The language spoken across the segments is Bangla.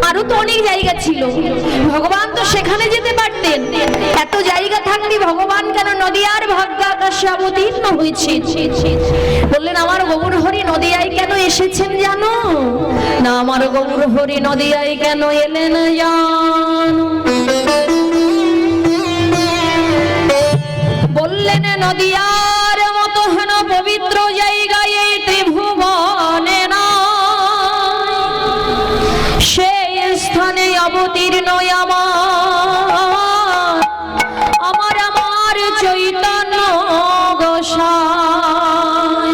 আরো তো অনেক জায়গা ছিল, ভগবান তো সেখানে যেতে পারতেন। এত জায়গা থাকলে ভগবান কেন নদিয়ার ভাগ্য আকাশে অবতীর্ণ হয়েছে? বললেন আমার গৌর হরি নদিয়ায় কেন এসেছেন জানো না? আমার গৌর হরি নদিয়ায় কেন এলেন জানো? বললেন নদিয়ার মতো হেন পবিত্র জায়গায় এই ত্রিভুবনে না, সেই স্থানে অবতীর্ণ আমার চৈতন্য গোসাই।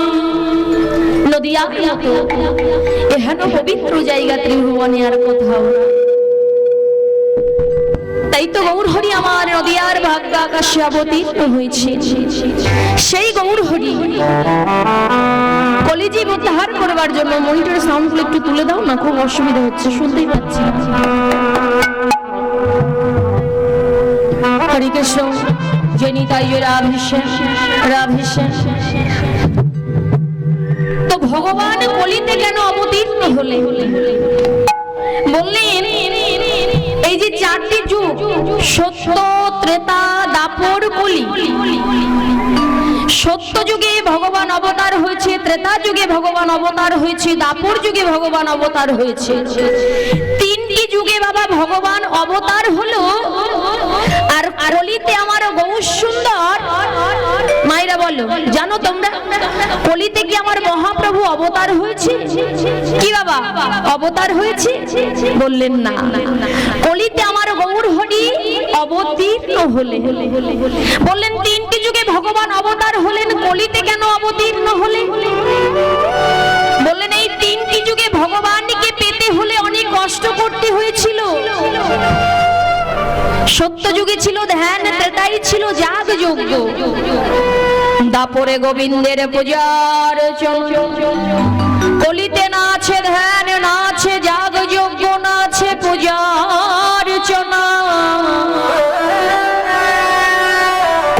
নদিয়ার মতো এহেন পবিত্র জায়গা ত্রিভুবনে আর কোথাও। তাই তো গৌর হরি আমার নদিয়ার ভাগ্য আকাশে অবতীর্ণ হয়েছে। সেই গৌর হরি কলিজীব উদ্ধার করবার জন্য, মনিটরের সাউন্ডগুলো একটু তুলে দাও না, খুব অসুবিধা হচ্ছে, শুনতেই পাচ্ছি। হরে কৃষ্ণ, জেনিতাই রাধেশ্যাম রাধেশ্যাম। তো ভগবান কলিতে কেন অবতীর্ণ হলেন? বললেন এই যে চারটি যুগ, সত্য, ত্রেতা, দাপর, কলি। সত্য যুগে ভগবান অবতার হয়েছে, ত্রেতা যুগে ভগবান অবতার হয়েছে, দাপর যুগে ভগবান অবতার হয়েছে। তিনটি যুগে বাবা ভগবান অবতার হলো। আর কলিতে আমার গৌর সুন্দর মায়েরা বলো, জানো তোমরা কলিতে কি আমার মহাপ্রভু অবতার হয়েছে? কি বাবা অবতার হয়েছে? বললেন না, কলিতে আমার গৌর হরি অবতীর্ণ হলেন। বললেন তিনটি যুগে ভগবান অবতার হলেন, কলিতে কেন অবতীর্ণ হলেন? বললেন এই তিনটি যুগে ভগবানকে পেতে হলে অনেক কষ্ট করতে হয়েছিল। সত্য যুগে ছিল ধ্যান, ত্রেতাই ছিল যাগ যজ্ঞ, দাপরে গোবিন্দের পূজার চল। কলিতে না আছে ধ্যান, না আছে যাগ যজ্ঞ, না আছে পূজার চনা।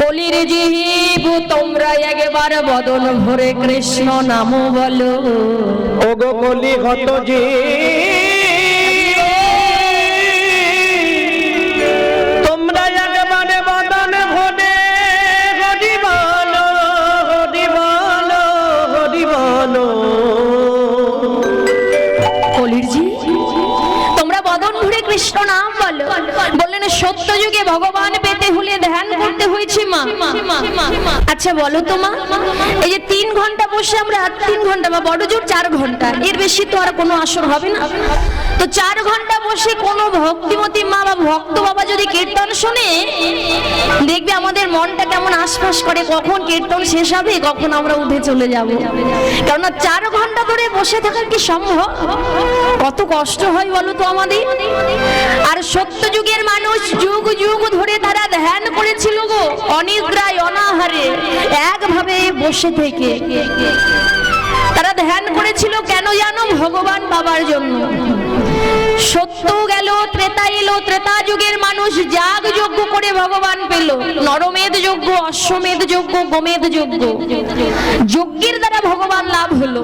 কলির জীব তোমরা একবার বদন ভরে কৃষ্ণ নাম বলো। ওগো কলি হত জীব তোমরা একবারে বদন ভরে হরি বলো, হরি বলো, হরি বলো। কলির জীব তোমরা বদন ভরে কৃষ্ণ নাম বলো। বললেন সত্য যুগে ভগবান পেতে হলে ধ্যান করতে হয়েছে মা। আচ্ছা বলো তো মা, এই যে 3 ঘন্টা বসে আমরা 3 ঘন্টা বা বড় জোর 4 ঘন্টা, এর বেশি তো আর কোনো আসর হবে না। তো 4 ঘন্টা বসে কোনো ভক্তিমতী মা বা ভক্ত বাবা যদি কীর্তন শোনে, দেখবে আমাদের মনটা কেমন আশপাশ করে, কখন কীর্তন শেষ হবে, কখন আমরা উঠে চলে যাব। কেননা 4 ঘন্টা ধরে বসে থাকা কি সম্ভব? কত কষ্ট হয় বলো তো আমাদের। আর সত্য যুগের মানুষ যুগ যুগ ধরে তারা ধ্যান করেছিল গো, অনিদ্রায় অনাহারে একভাবে বসে থেকে তারা ধ্যান করেছিল। কেন জানো? ভগবান পাবার জন্য। সত্য গেল, ত্রেতা এলো, ত্রেতা যুগের মানুষ যাগ যজ্ঞ করে ভগবান পেল। নরমেধ যজ্ঞ, অশ্বমেধ যজ্ঞ, গোমেধ যজ্ঞ, যজ্ঞের দ্বারা ভগবান লাভ হলো।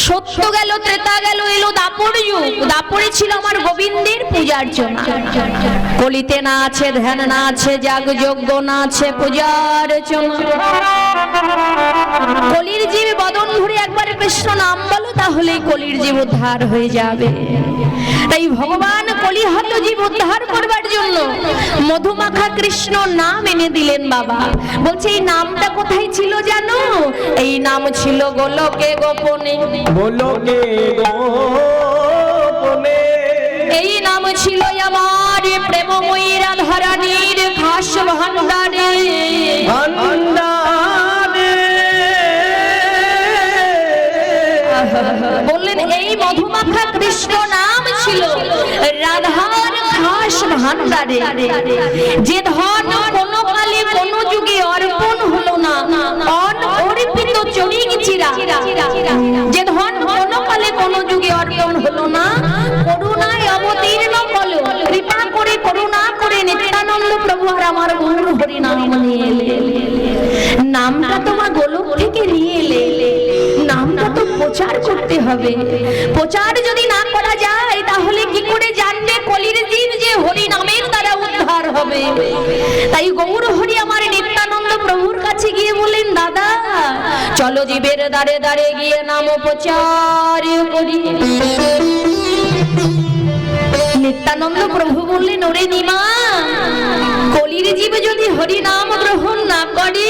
সত্য গেল, ত্রেতা গেল, এলো দাপর যুগ। দাপরে ছিল আমার গোবিন্দের পূজার্চনা। কলিতে না আছে ধ্যান, না আছে যাগ যজ্ঞ, না আছে পূজার্চনা। কলির জীব বদন ভরে একবার কৃষ্ণ নাম বলো, তাহলেই কলির জীব উদ্ধার হয়ে যাবে। তাই ভগবান কলিহত জীব উদ্ধার করবার জন্য মধুমাখা কৃষ্ণ নাম এনে দিলেন বাবা। বলছে এই নামটা কোথায় ছিল জানো? এই নাম ছিল গোলকে গোপনে। গোলকে গোপনে এই নাম ছিল আমার প্রেমময়ী রাধারানীর খাস ভান্ডারে। বললেন এই মধুমাখা কৃষ্ণ নাম ছিল রাধার খাস ভান্ডারে। যে ধন কোন কালে কোন যুগে অর্পণ হলো না, অনর্পিত চড়িয়ে গেছিরা। যে ধন কোন কালে কোন যুগে অর্পণ হলো না, করুণায় অবতীর্ণ বলো, কৃপা করে করুণা করে নিত্যানন্দ প্রভু আর আমার গৌর হরি নাম নিয়ে এলে। নামটা তোমার গোলক থেকে নিয়ে এলে, নামটা তো প্রচার করতে হবে। প্রচার যদি না করা যায় তাহলে কি করে জানবে কলির জীব যে হরি নামের দ্বারা উদ্ধার হবে? তাই গৌর হরি আমার নিত্যানন্দ প্রভুর কাছে গিয়ে বললেন, দাদা চলো জীবের দ্বারে দ্বারে গিয়ে নাম প্রচার করি। নিত্যানন্দ প্রভু বললেন, ওরে নিমা, কলির জীব যদি হরি নাম গ্রহণ না করে,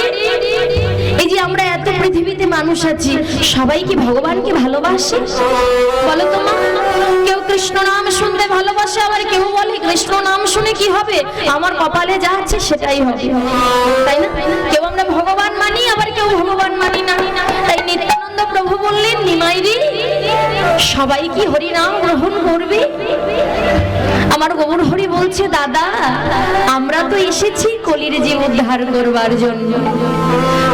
এই যে আমরা এত পৃথিবীতে মানুষ আছি, সবাই কি ভগবানকে ভালোবাসে? বলো তো মা। কেউ কৃষ্ণ নাম শুনতে ভালোবাসে, আবার কেউ বলে কৃষ্ণ নাম শুনে কি হবে, আমার কপালে যা আছে সেটাই হবে, তাই না? কেউ আমরা ভগবান মানি, আবার কেউ ভগবান মানি না। তাই নিত্যানন্দ প্রভু বললেন, নিমাইরি, সবাই কি হরি নাম গ্রহণ করবে? আমার গৌর হরি বলছে, দাদা আমরা তো এসেছি কলির জীব উদ্ধার করবার জন্য।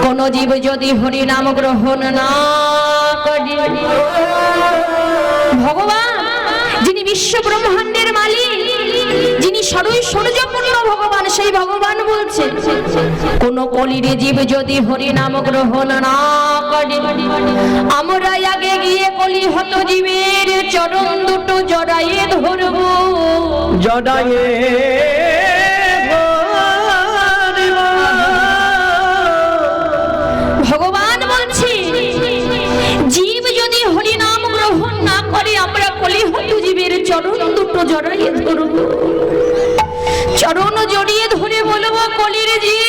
কোন জীব যদি হরি নাম গ্রহণ না করে, ভগবান যিনি বিশ্ব ব্রহ্মাণ্ডের মালিক, যিনি সর্বৈশ্বর্যপূর্ণ ভগবান, সেই ভগবান বলছে, কোন কলির জীব যদি হরি নাম গ্রহণ না করে, আমরা আগে গিয়ে কলি হত জীবের চরণ দুটো জড়াইয়ে ধরব। জড়াইয়ে ভগবান বলছে, জীব যদি হরি নাম গ্রহণ না করে, আমরা কলি হত জীবের চরণ দুটো জড়াইয়ে ধরব। চরণ জড়িয়ে ধরে বলবো, কলির জীব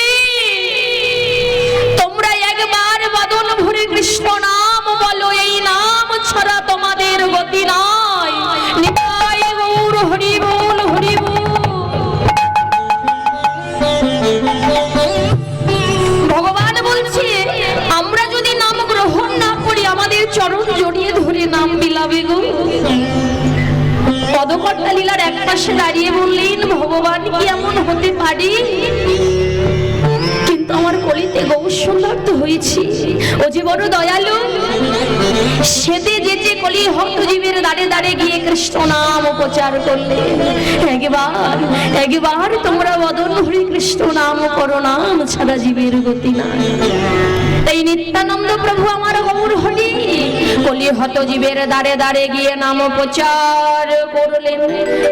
তোমরা একবার বাদন ভরে কৃষ্ণ নাম বলো, এই নাম ছাড়া তোমাদের গতি নাই। নিতাই গৌর হরি বল, হরি বল। ভগবান বলছে, আমরা যদি নাম গ্রহণ না করি, আমাদের চরণ জড়িয়ে ধরে নাম বিলাবে গো। পদকর্তা লীলার এক পাশে দাঁড়িয়ে বললেন, ভগবান কি এমন হতে পারে? কিন্তু আমার কলিতে গৌর সুন্দর তো হয়েছি, ও যে বড় দয়ালু, সেদে যেতে কলি ভক্ত জীবের দাঁড়ে দাঁড়ে গিয়ে কৃষ্ণ নাম প্রচার করলে। একবার তোমরা বদন ভরে কৃষ্ণ নাম করো, নাম ছাড়া জীবের গতি নাই। তাই নিত্যানন্দ প্রভু আমার গৌর হরি কলি হত জীবের দ্বারে দ্বারে গিয়ে নাম প্রচার করলেন।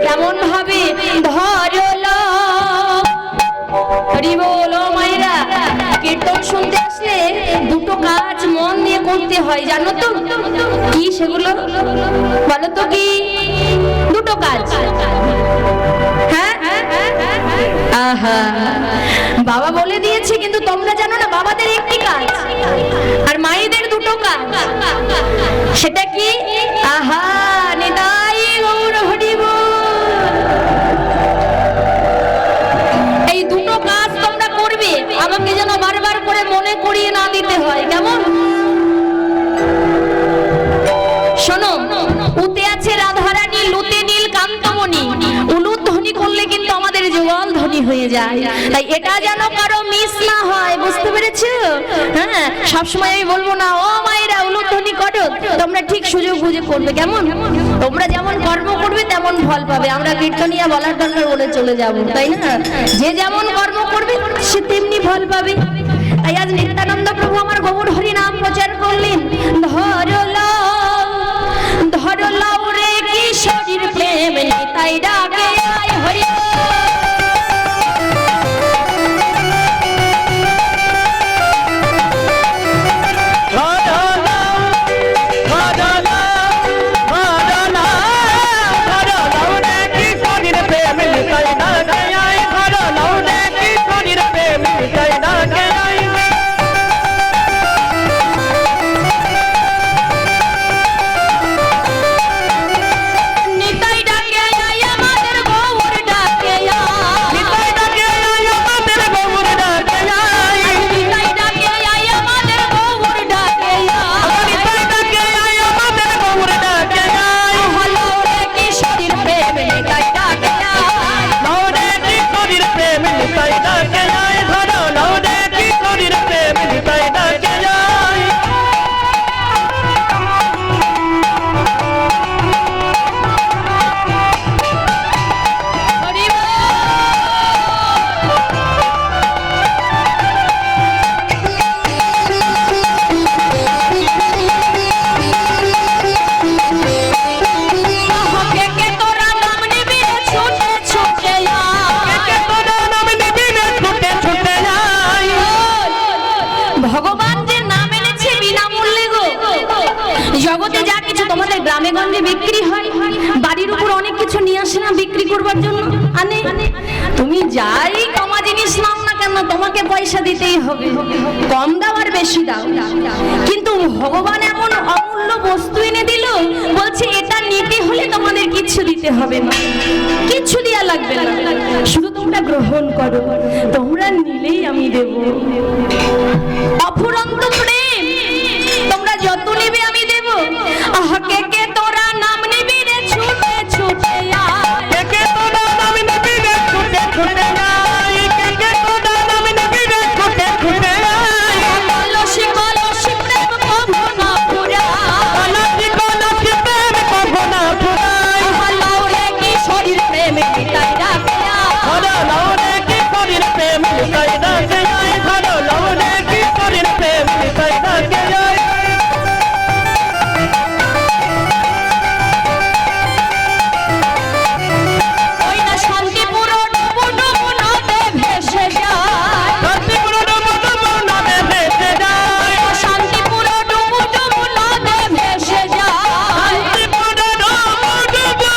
কেমন ভাবে ধরল, হরি বল মায়েরা। কীর্তন শুনতে আসলে দুটো কাজ মন দিয়ে করতে হয়, জানো তো? কি সেগুলো বলো তো? কি দুটো কাজ? হ্যাঁ, আহা, বাবা বলে দিয়েছে, কিন্তু তোমরা জানো না, বাবাদের একটি কাজ আর মায়েদের দুটো কাজ। সেটা কি? আহা, নিতাই গৌর হরি বল। এই দুটো কাজ তোমরা করবে, আমাকে যেন বারবার করে মনে করিয়ে না দিতে হয়, কেমন? শোনো, উতে আছে রাধারানী, লুতে নীল কান্তমণি। উলুদ ধ্বনি করলে কিন্তু আমাদের যুগল ধ্বনি হয়ে যায়। তাই এটা যেন কারো মিস না হয়, বুঝতে পেরেছো? হ্যাঁ, সবসময় আমি বলবো না, ও মায়েরা উলুদ ধ্বনি করো, তোমরা ঠিক সুযোগ বুঝে করবে, কেমন? তোমরা যেমন কর্ম করবে তেমন ফল পাবে। আমরা কীর্তনিয়া বলার দরকার বলে চলে যাব, তাই না? যে যেমন কর্ম করবে সে তেমনি ফল পাবে। তাই আজ নিত্যানন্দ প্রভু আমার গৌর হরি নাম প্রচার করলেন। ধরলা ধরলা রে কিশোরীর প্রেম নিতাই ডাকে আয় হরি। নিতাই ডাকে আয় আমাদের গৌর ডাকে। গ্রামে গঞ্জে বিক্রি হয়, বাড়ির উপর অনেক কিছু নিয়ে আসে না বিক্রি করবার জন্য, আনে। তুমি যাই কমা জিনিস নাও না কেন, তোমাকে পয়সা দিতেই হবে, কম দাও আর বেশি দাও। কিন্তু ভগবান এমন অমূল্য বস্তু এনে দিল, বলছে এটা নিতে হলে তোমাদের কিচ্ছু দিতে হবে না, কিচ্ছু দেয়া লাগবে না, শুধু তোমরা গ্রহণ করো, তোমরা নিলেই আমি দেব। অফুরন্ত প্রেম, তোমরা যত নেবে আমি দেব। আহা কে কে তোরা নাম নিবি রে ছুটে ছুটে আয়, কে কে তোরা নাম নিবি রে ছুটে ছুটে আয়, কে কে তোরা নাম নিবি রে ছুটে ছুটে আয়। কলসি কলসি প্রেম কভু না ফুরায়, কলসি কলসি প্রেম কভু না ফুরায়। আহা লাও রে কিশোরীর প্রেমে বিতাই রাখে আয়, ধরো লও রে কিশোরীর প্রেম বিতাই রাখে আয়, ধরো লও রে কিশোরীর প্রেম বিতাই রাখে আয়। ওই না শান্তিপুর ডুবু ডুবু নদে ভেসে যায়, শান্তিপুর ডুবু ডুবু নদে ভেসে যায়, শান্তিপুর ডুবু ডুবু নদে ভেসে যায়। শান্তিপুর ডুবু ডুবু।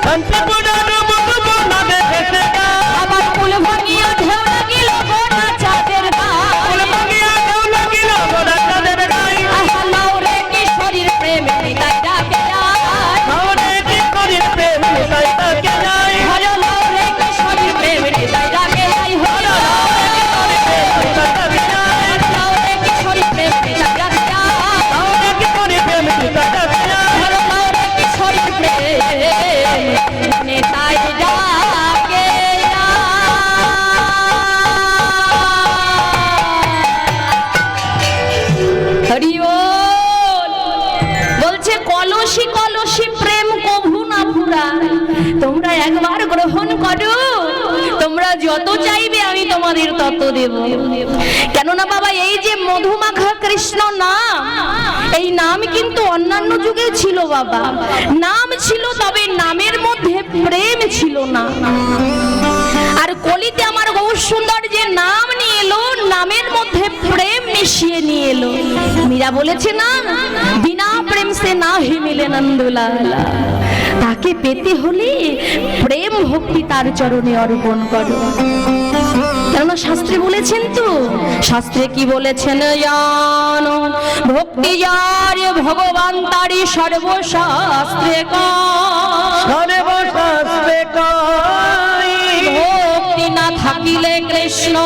শান্তিপুর ডুবু ডুবু নদে ভেসে যায়, আবার ফুল ভাঙিয়া ঢেউ লাগিল গোটা চাঁদের গায়ে, ফুল ভাঙিয়া ঢেউ লাগিল গোটা চাঁদের গায়ে। আহা লাও রে কিশোরীর প্রেমে বিতাই রাখে আয়, লও রে কিশোরীর প্রেম বিতাই রাখে আয়, হরে লাও রে কিশোরীর প্রেমে বিতাই রাখে আয়, হরে লাও রে লাও রে কিশোরীর প্রেমে বিতাই রাখে আয়, লও রে কিশোরীর প্রেম বিতাই রাখে আয়। হরে লাও রে কিশোরীর প্রেমে বিতাই রাখে আয়। হরি বল। বলছে কলসি কলসি প্রেম কভু না ফুরায়, তোমরা একবার গ্রহণ করো, তোমরা যত চাইবে আমি তোমাদের তত দেব। কেননা বাবা এই যে মধুমাখা কৃষ্ণ নাম, এই নাম কিন্তু অন্যান্য যুগে ছিল বাবা, নাম ছিল তবে নামের মধ্যে প্রেম ছিল না। আর কলিতে আমার গৌর সুন্দর যে নাম নিয়ে এলো, নামের মধ্যে প্রেম মিশিয়ে নিয়ে এলো। মীরা বলেছে না, বিনা প্রেম সে না হি মিলে নন্দলালা, তাকে পেতে হলে প্রেম ভক্তি তার চরণে অর্পণ করো। কেননা শাস্ত্রে বলেছেন তো, শাস্ত্রে কি বলেছেন, জানো ভক্তি যার ভগবান তারি সর্বশাস্ত্রে কয়, সর্বশাস্ত্রে কয়, ভক্তি না থাকিলে কৃষ্ণ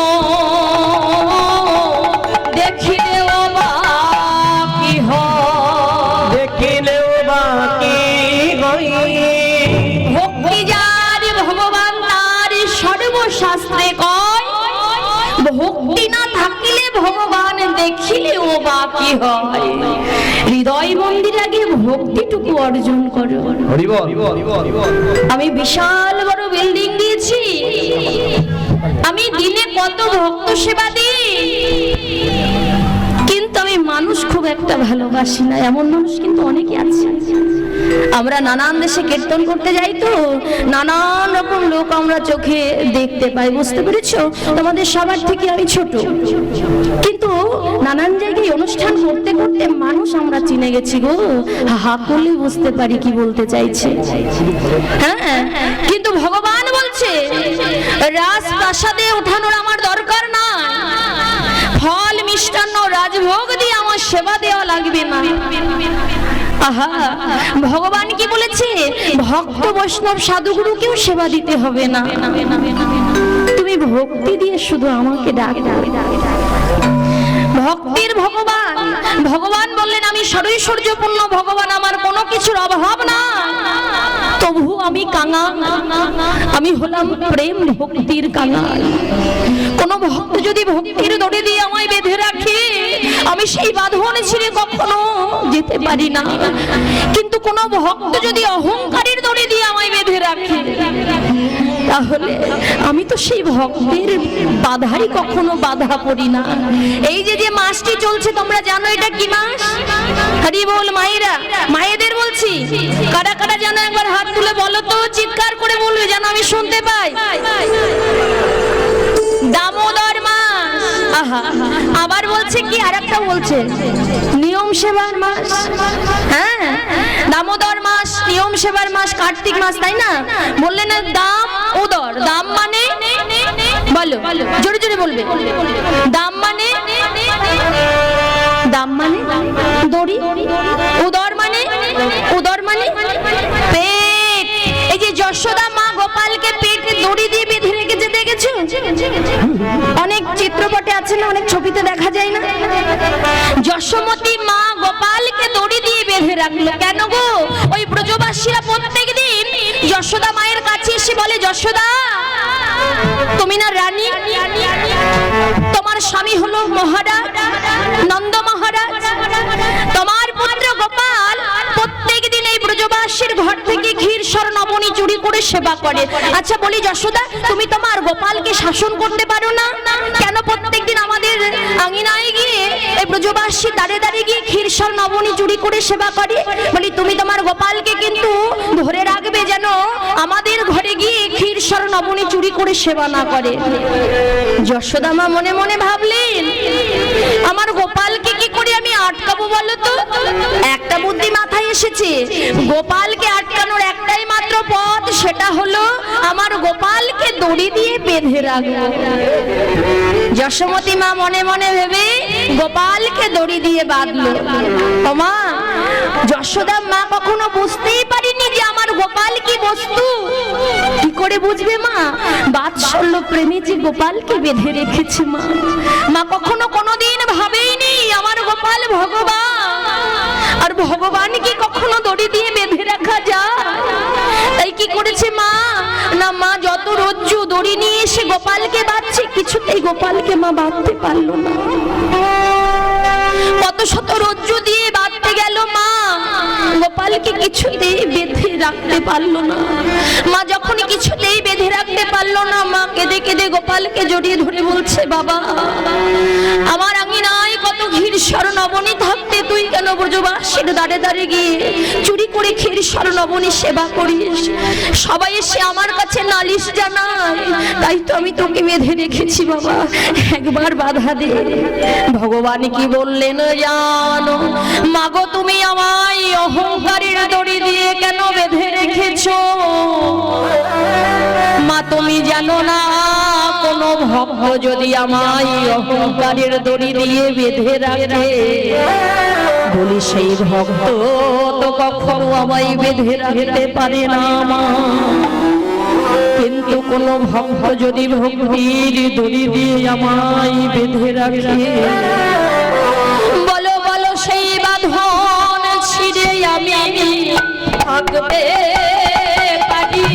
দেখিলেও বা কি হয়, দেখিলেও বাকি হই। ভক্তি যার ভগবান তার সর্বশাস্ত্রে কয়, ভক্তি না থাকিলে ভগবান দেখিলেও বা কি হয়। হৃদয় মন্দির আগে ভক্তিটুকু অর্জন করো। হরি বল। আমি বিশাল বড় বিল্ডিং দিয়েছি, আমি দিনে কত ভক্ত সেবা দিই, কিন্তু আমি মানুষ খুব একটা ভালোবাসি না, এমন মানুষ কিন্তু অনেকে আছে। আমরা নানান দেশে কীর্তন করতে যাই তো, নানান রকম লোক আমরা চোখে দেখতে পাই, বুঝতে পেরেছো? তোমাদের সবার থেকে আমি ছোট, কিন্তু নানান জায়গায় অনুষ্ঠান করতে করতে মানুষ আমরা চিনে গেছি গো, হা করলে বুঝতে পারি কি বলতে চাইছে। হ্যাঁ, কিন্তু ভগবান বলছে রাজপ্রাসাদে ওঠানোর আমার দরকার না, ফল মিষ্টান্ন রাজভোগ দিয়ে আমার সেবা দেওয়া লাগবে না। আহা, ভগবান কি বলেছে, ভক্ত বৈষ্ণব সাধুগুরুকেও সেবা দিতে হবে না, তুমি ভক্তি দিয়ে শুধু আমাকে ডাকো। ভক্তির ভগবান, ভগবান বললেন আমি সরৈশ্বর্যপূর্ণ ভগবান, আমার কোনো কিছুর অভাব না, তবু আমি কাঙাল, আমি হলাম প্রেম ভক্তির কাঙাল। কোন ভক্ত যদি ভক্তির দড়ি দিয়ে আমায় বেঁধে রাখে, আমি সেই বাঁধনে ছিঁড়ে কখনো যেতে পারি না, কিন্তু কোন ভক্ত যদি অহংকারের দড়ি দিয়ে আমায় বেঁধে রাখে, তাহলে আমি তো সেই ভক্তের বাধাই কখনো বাধা পড়ি না। এই যে যে মাসটি চলছে তোমরা জানো এটা কি মাস? হরি বল মায়েরা, মায়েদের বলছি, কারা কারা জানো একবার হাত তুলে বলো তো, চিৎকার করে বলবে যেন আমি শুনতে পাই। দামোদর মাস। আহা, আবার বলছে কি, আরেকটা বলছে নিয়ম সেবার মাস। হ্যাঁ, দামোদর মাস, নিয়ম সেবার মাস, কার্তিক মাস, তাই না? বললেন না দাম উদর, দাম মানে বলো, জোরে জোরে বলবে। দাম মানে, দাম মানে দড়ি, উদর মানে, উদর মানে পেট। এই যে যশোদা মা গোপালকে পেটে দড়ি দিয়ে বেঁধে রেখেছে, দেখেছো? অনেক চিত্রপটে আছে না, অনেক ছবিতে দেখা যায় না? যশোমতী মা গোপালকে দড়ি দিয়ে বেঁধে রাখলো কেন গো? ওই ব্রজবাসীরা প্রত্যেকদিন যশোদা মায়ের কাছে এসে বলে, যশোদা তুমি না রানী, তোমার স্বামী হলো মহারাজ নন্দ মহারাজ, তোমার পুত্র গোপাল প্রত্যেকদিন এই ব্রজবাসীর ঘর থেকে ক্ষীর সর নবনী চুরি করে সেবা করে। আচ্ছা বলি যশোদা, তুমি তোমার গোপালকে শাসন করতে পারো না কেন? প্রত্যেকদিন আমাদের আঙিনায় গিয়ে এই ব্রজবাসী দাঁড়ে দাঁড়িয়ে গিয়ে ক্ষীর সর নবনী চুরি করে সেবা করে। বলি তুমি তোমার গোপালকে কিন্তু ধরে রাখবে যেন আমাদের ঘরে গিয়ে ক্ষীর সর নবনী চুরি করে সেবা না করে। যশোদা মা মনে মনে ভাবলেন, আমার গোপালকে কি করে আমি আটকাবো বলো তো? একটা বুদ্ধি মাথায় এসেছে, গোপালকে আটকানোর একটাই মাত্র পথ, সেটা হলো আমার গোপালকে দড়ি দিয়ে বেঁধে রাখবো। যশোমতী মা মনে মনে ভেবে গোপালকে দড়ি দিয়ে বাঁধলো। ও মা, যশোদা মা কখনো বুঝতেই পারিনি যে আমার গোপাল কি বস্তু। কি করে বুঝবে মা? বাৎসল্য প্রেমে যে গোপালকে বেঁধে রেখেছে মা, মা কখনো কোনোদিন ভাবেইনি আমার গোপাল ভগবান, আর ভগবান কি কখনো দড়ি দিয়ে বেঁধে রাখা যায়? তাই কি করেছে মা, না মা যত রজ্জু দড়ি নিয়ে এসে গোপালকে বাঁধছে, কিছুতেই গোপালকে মা বাঁধতে পারলো না। কত শত রজ্জু দিয়ে বাঁধতে গেল মা, গোপালকে কিছুতেই বেঁধে রাখতে পারলো না। মা যখন কিছুতেই বেঁধে রাখতে পারলো না, মা কেঁদে কেঁদে গোপালকে জড়িয়ে ধরে বলছে, বাবা আমার আঙিনায় কত ক্ষীর সর নবনী থাকতে তুই কেন ব্রজবাসীর দাঁড়ে দাঁড়ে গিয়ে চুরি করে ক্ষীর সর নবনী সেবা করিস? সবাই এসে আমার কাছে নালিশ জানায়, তাই তো আমি তোকে বেঁধে রেখেছি বাবা, একবার বাধা দে। ভগবান কি বললেন জানো? মাগো তুমি আমায় অহংকারের দড়ি দিয়ে কেন বেঁধে রেখেছো? মা তুমি জানো না, কোন ভক্ত যদি আমায় অহংকারের দড়ি দিয়ে বেঁধে রাখে, বলি সেই ভক্ত তো কখনো আমায় বেঁধে রাখতে পারে না মা। কিন্তু কোন ভক্ত যদি ভক্তির দড়ি দিয়ে আমায় বেঁধে রাখে, বলো বলো সেই বাঁধন ছিঁড়ে আমি থাকতে পারি?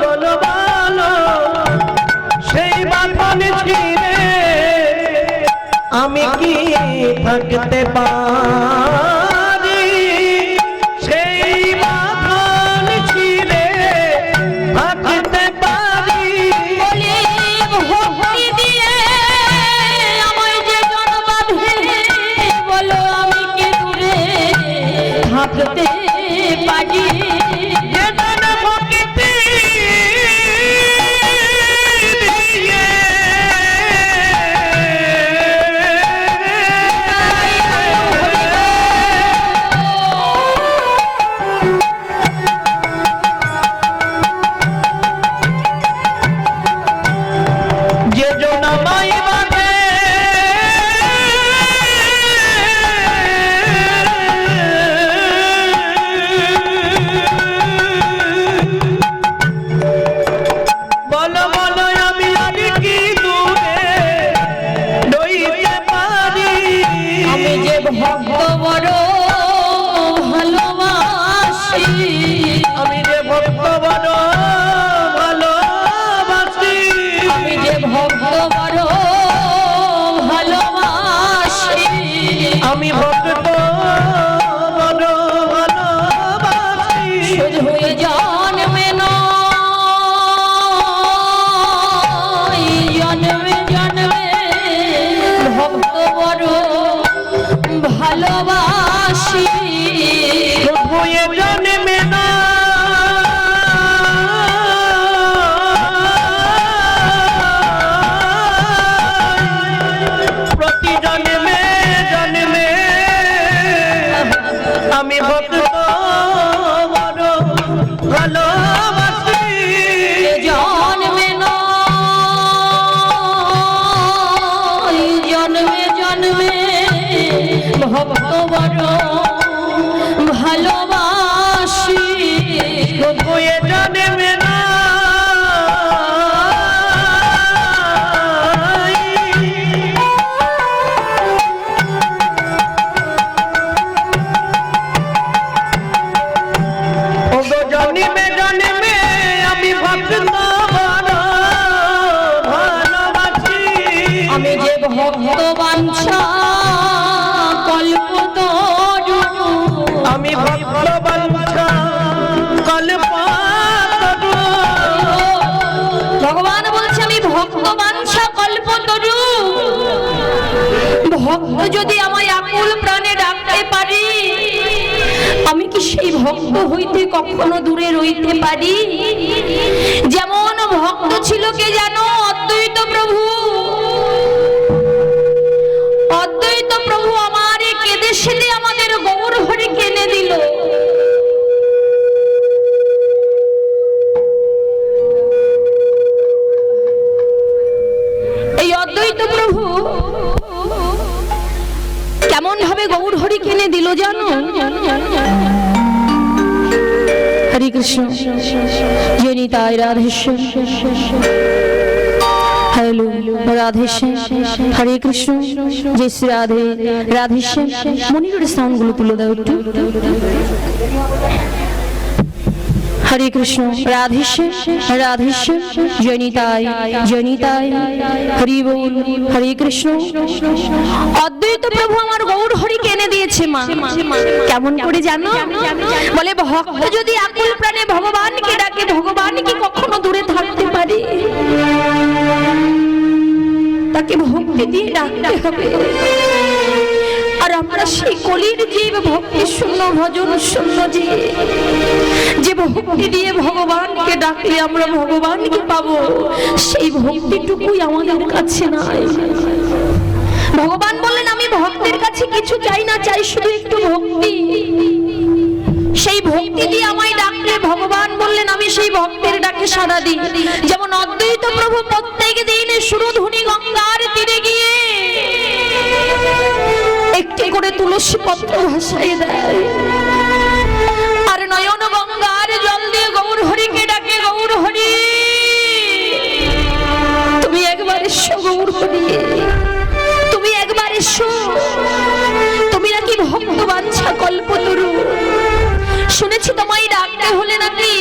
বলো বলো সেই বাঁধন ছিঁড়ে আমি কি থাকতে পারি? সেই বাঁধন ছিঁড়ে থাকতে পারি? বলি ভক্তি দিয়ে আমায় যে জন বাঁধে, বলো আমি কি দূরে থাকতে পারি? এ জন্মে না প্রতি জন্মে জন্মে আমি ভক্ত বড় ভালোবাসি জন্মে নয় জন্মে জন্মে ভক্ত বড় ভালোবাসি শুধু এ জন্মে না জন্মে জন্মে আমি ভক্ত বড় ভালোবাসি আমি যে ভক্ত বাঞ্ছা কল্পতরু আমি ভক্ত বাঞ্ছা কল্পতরু ভগবান বলছে আমি ভক্ত বাঞ্ছা কল্পতরু ভক্ত যদি আমায় আকুল প্রাণে ডাকতে পারি আমি কি সেই ভক্ত হইতে কখনো দূরে রইতে পারি? যেমন ভক্ত ছিল কে জানো? অদ্বৈত প্রভু। অদ্বৈত প্রভু আমার কেঁদে সেদে আমাদের গৌর হরি কেনে দিল। এই অদ্বৈত প্রভু কেমন ভাবে গৌর হরি কিনে দিল জানো? হরে কৃষ্ণ জয় নিতাই রাধেশ্যাম হ্যালো রাধেশ্যাম হরে কৃষ্ণ জয় শ্রী রাধে রাধেশ্যাম। মনিরের সাউন্ড গুলো তুলে দাও একটু। হরে কৃষ্ণ রাধেশ্যাম রাধেশ্যাম জয় নিতাই হরি বল হরে কৃষ্ণ। অদ্বৈত প্রভু আমার গৌর হরি কেনে দিয়েছে মা। কেমন করে জানো? বলে ভক্ত যদি আকুল প্রাণে ভগবানকে ডাকে ভগবান কি কখনো দূরে থাকতে পারে? তাকে ভক্তি দিয়ে ডাকতে হবে। আর আমরা সেই কলির জীব ভক্তি শূন্য ভজন শূন্য জীব, যে ভক্তি দিয়ে ভগবানকে ডাকলে আমরা ভগবানকে পাবো, সেই ভক্তিটুকুই আমাদের কাছে নাই। ভগবান বললেন আমি ভক্তের কাছে কিছু চাই না, চাই শুধু একটু ভক্তি। সেই ভক্তি দিয়ে আমায় ডাকলে ভগবান বললেন আমি সেই ভক্তের ডাকে সাড়া দিই। যেমন অদ্বৈত প্রভু প্রত্যেক দিন সুরধুনী গঙ্গার তীরে গিয়ে একটি করে তুলসী পত্র ভাসাইয়ে দেয়, আর নয়ন গঙ্গার জল দিয়ে গৌর হরিকে ডাকে, গৌর হরি তুমি একবার এসো, গৌর হরি তুমি একবার এসো, তুমি নাকি ভক্ত বাঞ্ছা কল্পতরু। শুনেছি তোমায় ডাকতে হলে নাকি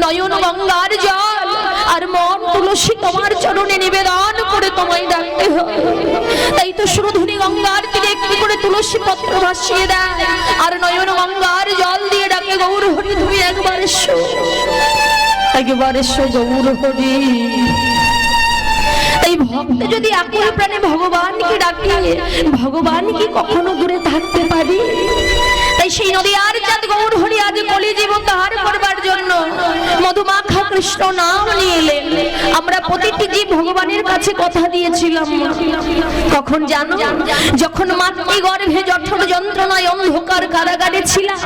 নয়ন গঙ্গার জল আর মন তুলসী তোমার চরণে নিবেদন করে তোমায় ডাকতে হয়। তাই তো সুরধুনী গঙ্গার তীরে একটি করে তুলসী পত্র ভাসিয়ে দেয়, আর নয়ন গঙ্গার জল দিয়ে ডাকে, গৌর হরি তুমি একবার এসো, একবার এসো গৌর হরি। এই ভক্ত যদি আকুল প্রাণে ভগবানকে ডাকে ভগবান কি কখনো দূরে থাকতে পারে? তাই সেই নদীয়ার চাঁদ গৌর হরি আজ কলিজীব তাহার করবার জন্য মধুমাখা কৃষ্ণ নাম নিয়ে এলেন। আমরা প্রতিটি জীব ভগবানের কাছে কথা দিয়েছিলাম। কখন জানো? যখন মাতৃ গর্ভে জঠর যন্ত্রণায় অন্ধকার কারাগারে ছিলাম,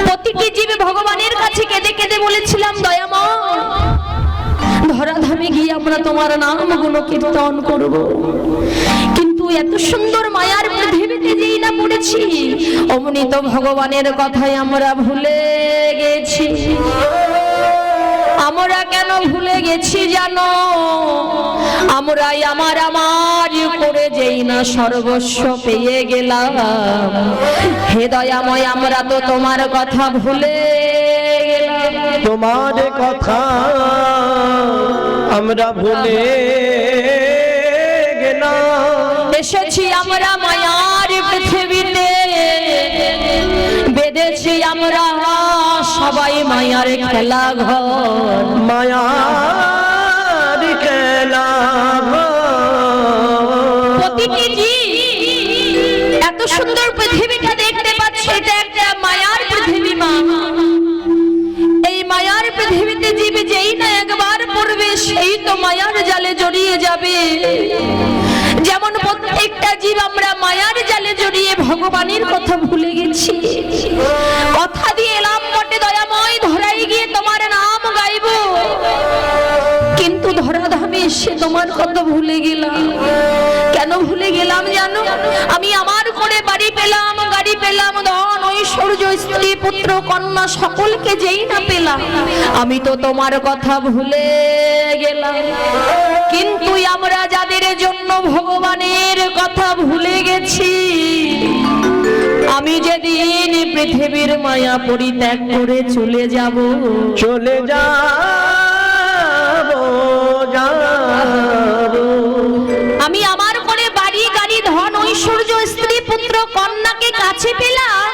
প্রতিটি জীব ভগবানের কাছে কেঁদে কেঁদে বলেছিলাম দয়াময় ধরাধামে গিয়ে আমরা তোমার নাম গুণ কীর্তন করব। কিন্তু এত সুন্দর মায়ার পৃথিবীতে যেই না পড়েছি, অমনি তো ভগবানের কথাই আমরা ভুলে গেছি। আমরা কেন ভুলে গেছি জানো? আমরাই আমার করে যেই না সর্বস্ব পেয়ে গেলাম। হে দয়াময় আমরা তো তোমার কথা ভুলে গেলাম, তোমার কথা আমরা ভুলে গেলাম। এসেছি আমরা মায়ার পৃথিবীতে, বেঁধেছি আমরা সবাই মায়ার খেলা ঘর, মায়ার খেলা প্রতিটি জীব এত সুন্দর পৃথিবীটা দেখতে পাচ্ছে, এটা একটা মায়ার পৃথিবী। তো মায়ার জালে জড়িয়ে যাবে। যেমন প্রত্যেকটা জীব আমরা মায়ার জালে জড়িয়ে ভগবানের কথা ভুলে গেছি। কথা দিয়ে এলাম বটে দয়াময়, ধরাই গিয়ে তোমার নাম গাইব, কিন্তু ধরাধামে এসে তোমার কথা ভুলে গেলাম। কেন ভুলে গেলাম জানো? আমি আমার করে বাড়ি পেলাম, গাড়ি পেলাম, ধন ঐশ্বর্য, স্ত্রী পুত্র কন্যা সকলকে যেই না পেলাম, আমি তো তোমার কথা ভুলে গেলাম। কিন্তু আমরা যাদের জন্য ভগবানের কথা ভুলে গেছি, আমি যেদিন পৃথিবীর মায়া পরিত্যাগ করে চলে যাব, চলে যাব, আমি আমার করে বাড়ি গাড়ি ধন ঐশ্বর্য স্ত্রী পুত্র কন্যাকে কাছে পেলাম,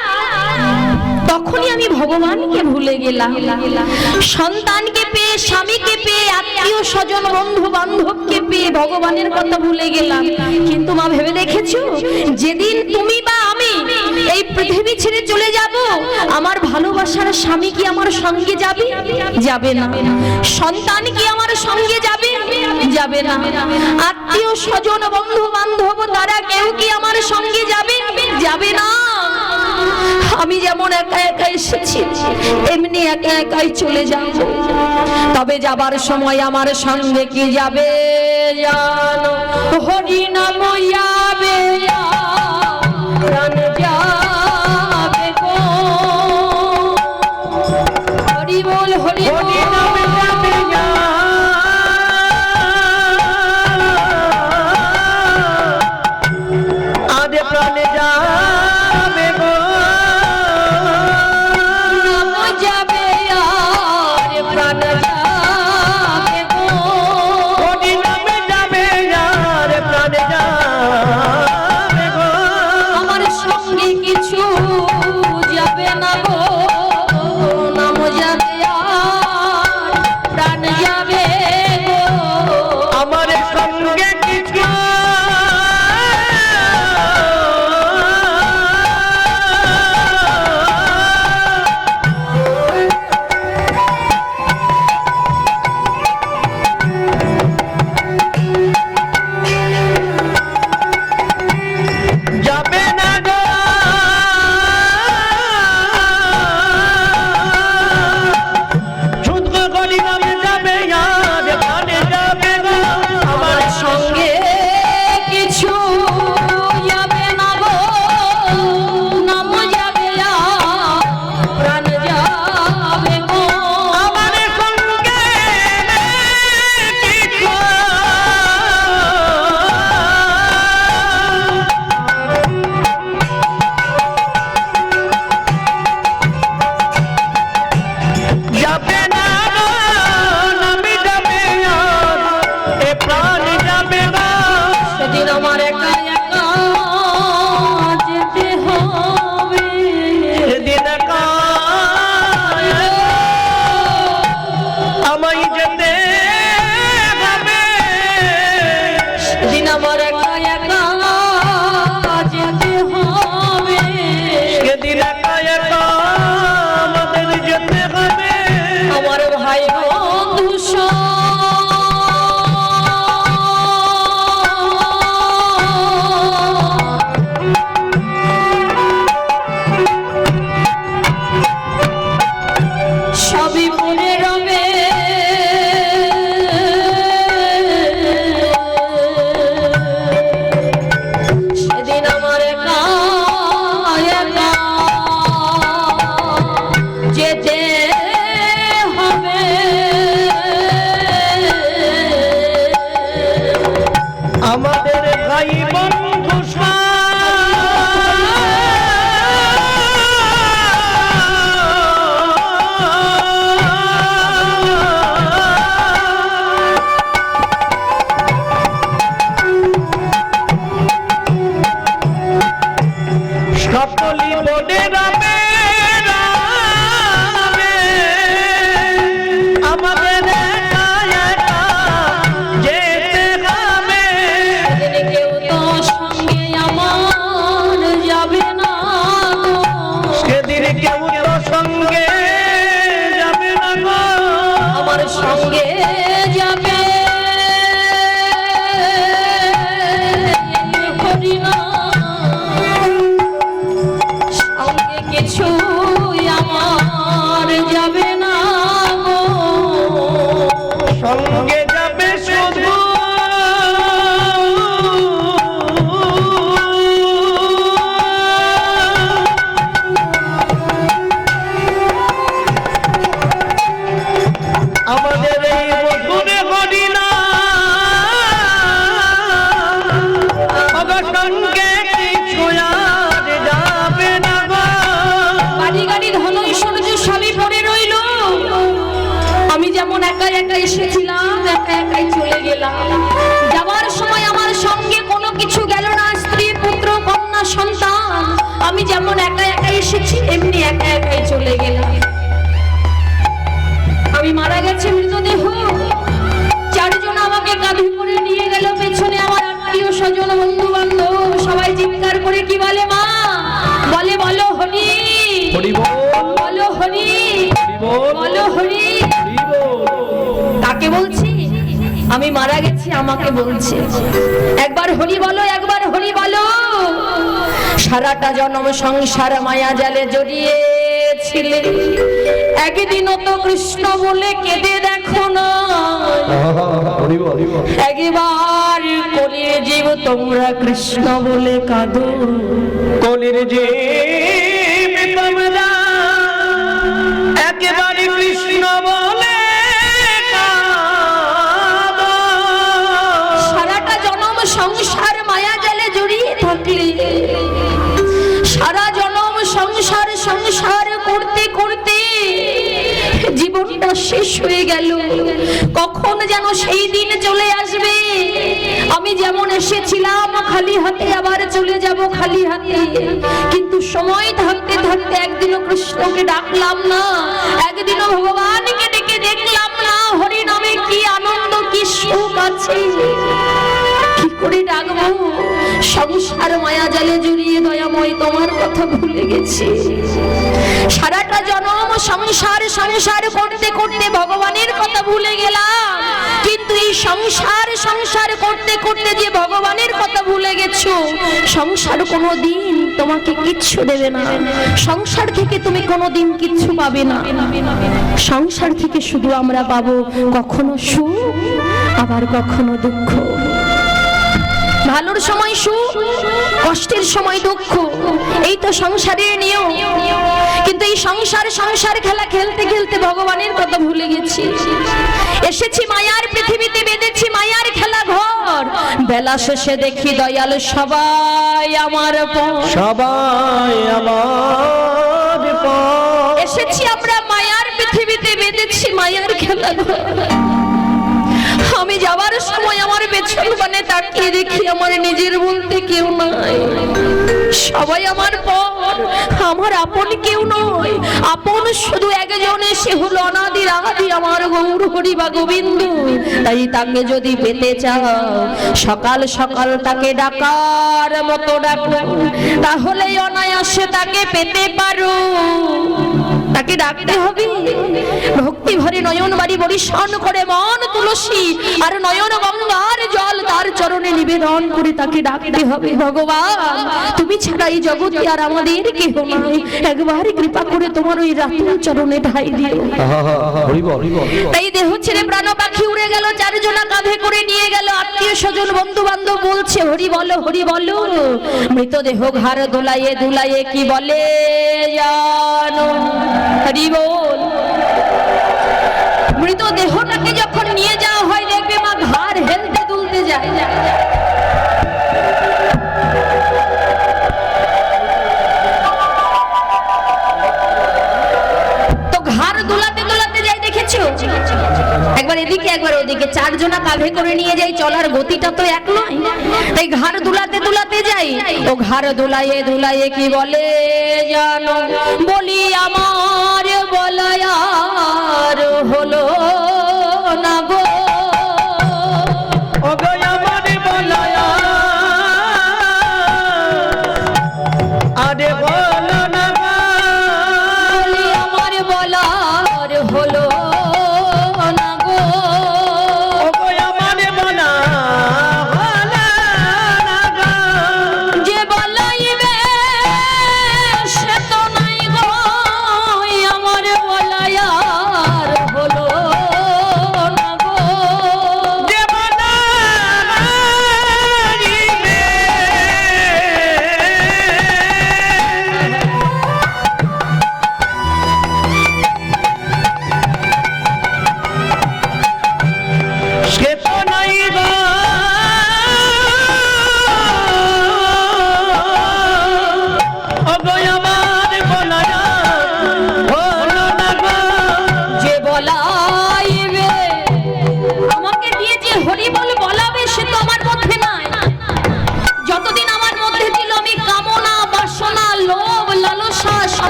তখনই আমি ভগবানকে ভুলে গেলাম। সন্তানকে পেয়ে, স্বামীকে পেয়ে, আত্মীয় স্বজন বন্ধু বান্ধবকে পেয়ে ভগবানের কথা ভুলে গেলাম। কিন্তু মা ভেবে দেখেছো, যেদিন তুমি বা আমি এই পৃথিবী ছেড়ে চলে যাব, আমার ভালোবাসার স্বামী কি আমার সঙ্গে যাবে? যাবে না। সন্তান কি আমার সঙ্গে যাবে? যাবে না। আত্মীয় স্বজন বন্ধু বান্ধব তারা কেউ কি আমার সঙ্গে যাবে? যাবে না। আমি যেমন একা একা এসেছি, এমনি একা একাই চলে যাব। তবে যাবার সময় আমার সঙ্গে কি যাবে জানো? হরি নাম যাবে, প্রাণ যাবে গো। হরি বল, হরি বল। আদে প্রাণে যাবে গো, নাম যাবে আর প্রাণ যাবে গো। হরি নামে যাবে আর প্রাণে যাবে গো। আমার সঙ্গে কিছু যাবে না গো, নাম যাবে আর প্রাণ যাবে গো। আমার সঙ্গে কিছু যাবে না গো, শুদ্ধ করি নামে যাবে আর প্রাণে যাবে গো। আমার সঙ্গে কিছু যাবে না গো, নাম যাবে আর প্রাণ যাবে গো। আমার সঙ্গে কিছু যাবে না গো, নামে যাবে আর এ প্রাণ যাবে না। সেদিন আমার একা একা যেতে হবে। সেদিন একা আমায় যেতে হবে, সেদিন আমার একা একা যেতে হবে। সেদিন একা একা আমাদের যেতে হবে। আমার ভাই বন্ধু সবই মনে রবে, সেদিন আমার একা একা যেতে হবে। আমাদের ভাই বন্ধু সকলি বনে রামে রামে, আমাদের একা একা যেতে হবে। সেদিন কেউ তো সঙ্গে আমার যাবে না গো। সেদিন কেউ তো সঙ্গে যাবে না গো, আমার সঙ্গে যাবে না, সঙ্গে কিছু আমার যাবে না গো। সঙ্গে যাবে শুধু আমাদের এই বধুরে হরি না, সঙ্গে কিছু আর যাবে না গো। বাড়ি গাড়ি ধন ঐশ্বর্য সবই পড়ে রইল, আমি যেমন একা একা এসেছিলাম একা একাই চলে গেলাম। যাবার সময় আমার সঙ্গে কোনো কিছু গেল না, স্ত্রী পুত্র কন্যা সন্তান, আমি যেমন একা একা এসেছি এমনি একা একাই চলে গেলাম। আমি মারা গেছি, মৃতদেহ চারজন আমাকে কাঁধে করে নিয়ে গেল, পেছনে আমার আত্মীয় স্বজন বন্ধু বান্ধব সবাই চিৎকার করে কি বলে, মা বলে বলো হরি বলো হরি বলো হরি। কাকে বলছি? আমি মারা গেছি আমাকে বলছে, একবার হরি বলো একবার হরি বলো। সারাটা জন্ম সংসার মায়া জালে জড়িয়েছিলে, একদিনও তো কৃষ্ণ বলে কেঁদে দেখো না। একবার কলির জীব তোমরা কৃষ্ণ বলে কাঁদো, কলির জীব তোমরা একেবারে কৃষ্ণ বলে কাঁদো। সারাটা জন্ম সংসার মায়া জালে জড়িয়ে থাকলে, সারা জন্ম সংসার সংসার করতে করতে জীবনটা শেষ হয়ে গেল। কখন যেন সেই দিন চলে আসবে, আমি যেমন এসেছিলাম খালি হাতে আবার চলে যাব খালি হাতে। কিন্তু সময় থাকতে থাকতে একদিনও কৃষ্ণকে ডাকলাম না, একদিনও ভগবানকে ডেকে দেখলাম না। হরি নামে কি আনন্দ কি সুখ আছে, কি করে ডাকবো? সংসার মায়া জালে জড়িয়ে দয়াময় তোমার কথা ভুলে গেছি। সারাটা জন্ম সংসার সংসার করতে করতে ভগবানের কথা ভুলে গেলাম, কিন্তু এই সংসার সংসার করতে করতে যে ভগবানের কথা ভুলে গেছো, সংসার কোনোদিন তোমাকে কিচ্ছু দেবে না। সংসার থেকে তুমি কোনোদিন কিচ্ছু পাবে না। সংসার থেকে শুধু আমরা পাবো কখনো সুখ আবার কখনো দুঃখ। ভালোর সময় সুখ, কষ্টের সময় দুঃখ, এই তো সংসারের নিয়ম। কিন্তু এই সংসার সংসার খেলা খেলতে খেলতে ভগবানের কথা ভুলে গেছি। এসেছি মায়ার পৃথিবীতে, বেঁধেছি মায়ার খেলা ঘর। বেলা শেষে দেখি দয়াল সবাই আমার পর, সবাই আমার পর। এসেছি আমরা মায়ার পৃথিবীতে, বেঁধেছি মায়ার খেলা ঘর। আমি যাবার সময় আমার পেছন মানে তাকিয়ে দেখি আমার নিজের বলতে কেউ নাই, সবাই আমার পর, আমার আপন কেউ নয়। আপন শুধু একজন, সে হলো অনাদির আদি আমার গৌর হরি বা গোবিন্দ। তাই তাকে যদি পেতে চাও সকাল সকাল তাকে ডাকার মতো ডাকো, তাহলে অনায়াসে তাকে পেতে পারো। তাকে ডাকতে হবে, ভক্তি ভরে নয়ন বাড়ি বরিশন করে মন তুলসী আর নয়ন গঙ্গার জল তার চরণে নিবেদন করে তাকে ডাকতে হবে। ভগবান তুমি ছাড়া এই জগতে আর আমাদের কেহ নাই, একবার কৃপা করে তোমার ওই রাতুল চরণে ঢাই দিও। তাই দেহ ছেড়ে প্রাণ পাখি উড়ে গেল, চারজনা কাঁধে করে নিয়ে গেল, আত্মীয় স্বজন বন্ধু বান্ধব বলছে হরি বলো হরি বলো। মৃতদেহ ঘাড় দোলাইয়ে দুলাইয়ে কি বলে জানো, হরি বল। মৃতদেহটাকে যখন নিয়ে যাওয়া হয় দেখবে মা ঘাড় হেলতে দুলতে যায়। তো ঘাড় দোলাতে দোলাতে যায়, দেখেছো? একবার এদিকে একবার ওদিকে, চারজনা কাঁধে করে নিয়ে যাই, চলার গতিটা তো এক নয়। তাই ঘাড় দুলাতে দুলাতে যাই। ও ঘাড় দুলাইয়ে দুলাইয়ে কি বলে জানো, বলি আমার বলায়ার হলো না গো। আরে বলো না, বলি আমার বলার হলো না গো। আমার বলা হলো না গো।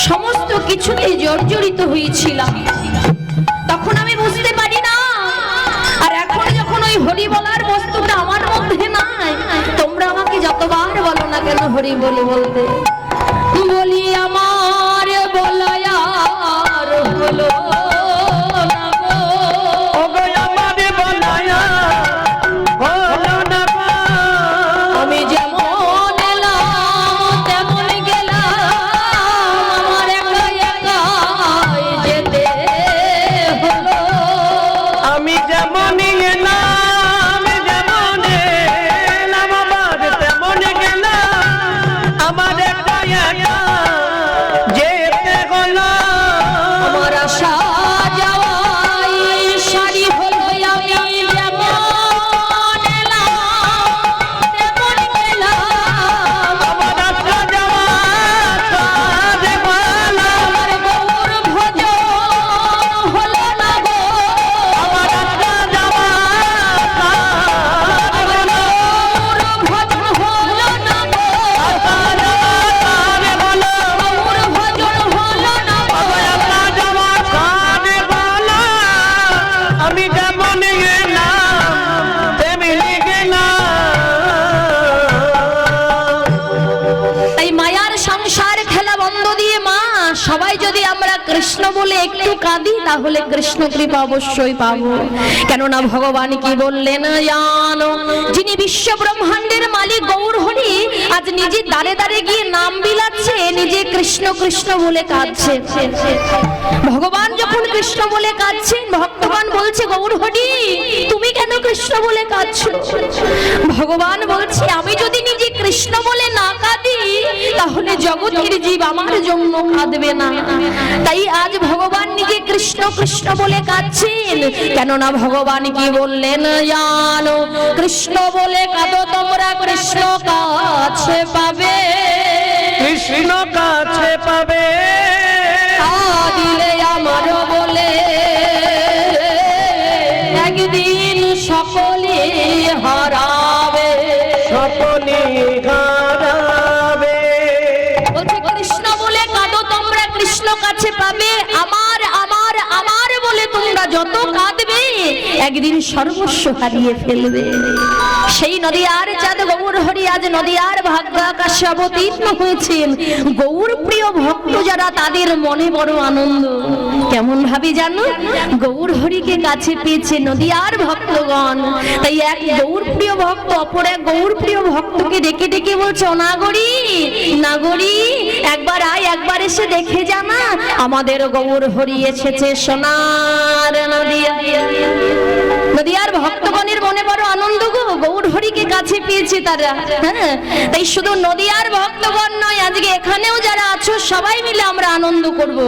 সমস্ত কিছুতে জর্জরিত হয়েছিলাম, তখন আমি বুঝতে পারি না। আর এখন যখন ওই হরি বলার বস্তুটা আমার মধ্যে নাই, তোমরা আমাকে যতবার বলো না কেন হরি বলে বলতে, বলি আমার বলায়ার হলো না গো। ওগো আমার বলায়া হলো না গো। আমি যেমন এলাম তেমন গেলাম, আমার একা একাই যেতে হলো। আমি যেমন এলাম যেমন এলাম, আবার তেমন গেলাম, আমার একা একা যেতে হলো। আমার আশা যাওয়াই সারি হলো, আমি যেমন এলাম তেমন গেলাম। আমার আশা যাওয়া কাজে ভালো, আমার গৌর ভজন হলো না গো। আমার আশা যাওয়া কাজে আমার গৌর ভজন হলো না গো। কাজে ভালো, গৌর ভজন হলো না গো। আমার আশা যাওয়া কাজে ভালো। আমি যেমন গেলাম তেমনি গেলাম। তাই মায়ার সংসার খেলা বন্ধ দিয়ে মা, সবাই যদি আমরা কৃষ্ণ বলে একটু কাঁদি, তাহলে কৃষ্ণ কৃপা অবশ্যই পাবো। কেননা ভগবান কি বললেন, জানো যিনি বিশ্ব ব্রহ্মাণ্ডের মালিক গৌর হরি আজ নিজে দাঁড়ে দাঁড়ে গিয়ে নাম বিলাচ্ছে, নিজে কৃষ্ণ কৃষ্ণ বলে কাঁদছে। ভগবান যখন কৃষ্ণ বলে কাঁদছেন, ভক্তগণ বলছে গৌর হরি তুমি কেন কৃষ্ণ বলে কাঁদছো? ভগবান বলছে আমি যদি নিজে কৃষ্ণ বলে না কাঁদি, তাহলে জগতের জীব আমার জন্য কাঁদবে না। তাই আজ ভগবান নিজে কৃষ্ণ কৃষ্ণ বলে কাঁদছেন। কেননা ভগবান কি বললেন, জানো কৃষ্ণ বলে কাঁদো তোমরা, কৃষ্ণ কাছে পাবে। কৃষ্ণ কাছে পাবে, দিলে আমার বলে একদিন সকলে হারাবে। সকলে হারাবে। বলছে কৃষ্ণ বলে কাঁদো তোমরা, কৃষ্ণ কাছে পাবে। আমার আমার আমার বলে তোমরা যত কাঁদবে, একদিন সর্বস্ব হারিয়ে ফেলবে। সেই নদীয়ার চাঁদ গৌর হরি আজ নদীয়ার ভাগ্য আকাশে অবতীর্ণ হয়েছেন। গৌর প্রিয় ভক্ত যারা, তাদের মনে বড় আনন্দ। কেমন ভাবে জানো, গৌর হরিকে কাছে পেয়েছে নদীয়ার ভক্তগণ। তাই এক গৌর প্রিয় ভক্ত অপর এক গৌর প্রিয় ভক্তকে ডেকে ডেকে বলছে, ও নাগরী নাগরী একবার আয়, একবার এসে দেখে জানা আমাদের গৌর হরি এসেছে সোনার নদিয়া। নদিয়ার ভক্তগণের মনে বড় আনন্দ গো, গৌর হরিকে কাছে পেয়েছে তারা। হ্যাঁ, তাই শুধু নদিয়ার ভক্তগণ নয়, আজকে এখানেও যারা আছো সবাই মিলে আমরা আনন্দ করব।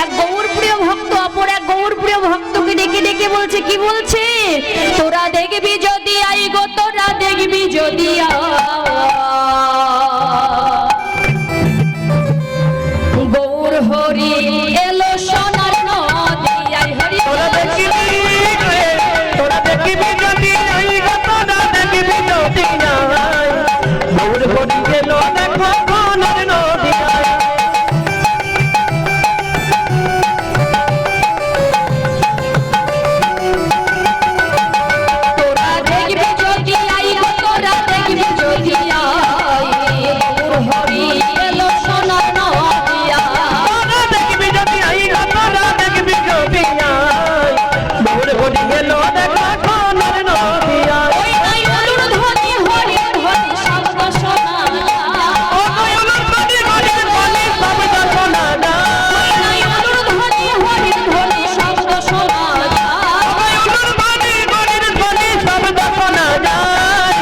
এক গৌর প্রিয় ভক্ত অপর এক গৌর প্রিয় ভক্তকে ডেকে ডেকে বলছে, কি বলছে, তোরা দেখবি যদি আই গো, তোরা দেখবি যদি গৌর হরি এলো সোনার নদিয়ায়। হরি তোরা দেখিবি, তোরা দেখিবি যদি নাই গো, তোরা দেখিবি যদি নাই। গৌর হরি এলো দেখো সোনার নদিয়ায়। তোরা দেখবি যদি আই গো, তোরা দেখবি যদি আই, গৌর হরি এলো সোনার নদিয়া। তোরা দেখিবি যদি আই গো, তোরা দেখিবি যদি নাই। গৌর হরি এলো দেখো সোনার নদিয়ায়। ওই নাই হরির ধ্বনি, হরির ধ্বনি শব্দ শোনা যায়। ও গৌর হরি হরি বলে শব্দ শোনা যায়। ওই নাই হরির ধ্বনি, হরির ধ্বনি শব্দ শোনা যায়। গৌর হরি হরির বলে শব্দ শোনা যায়।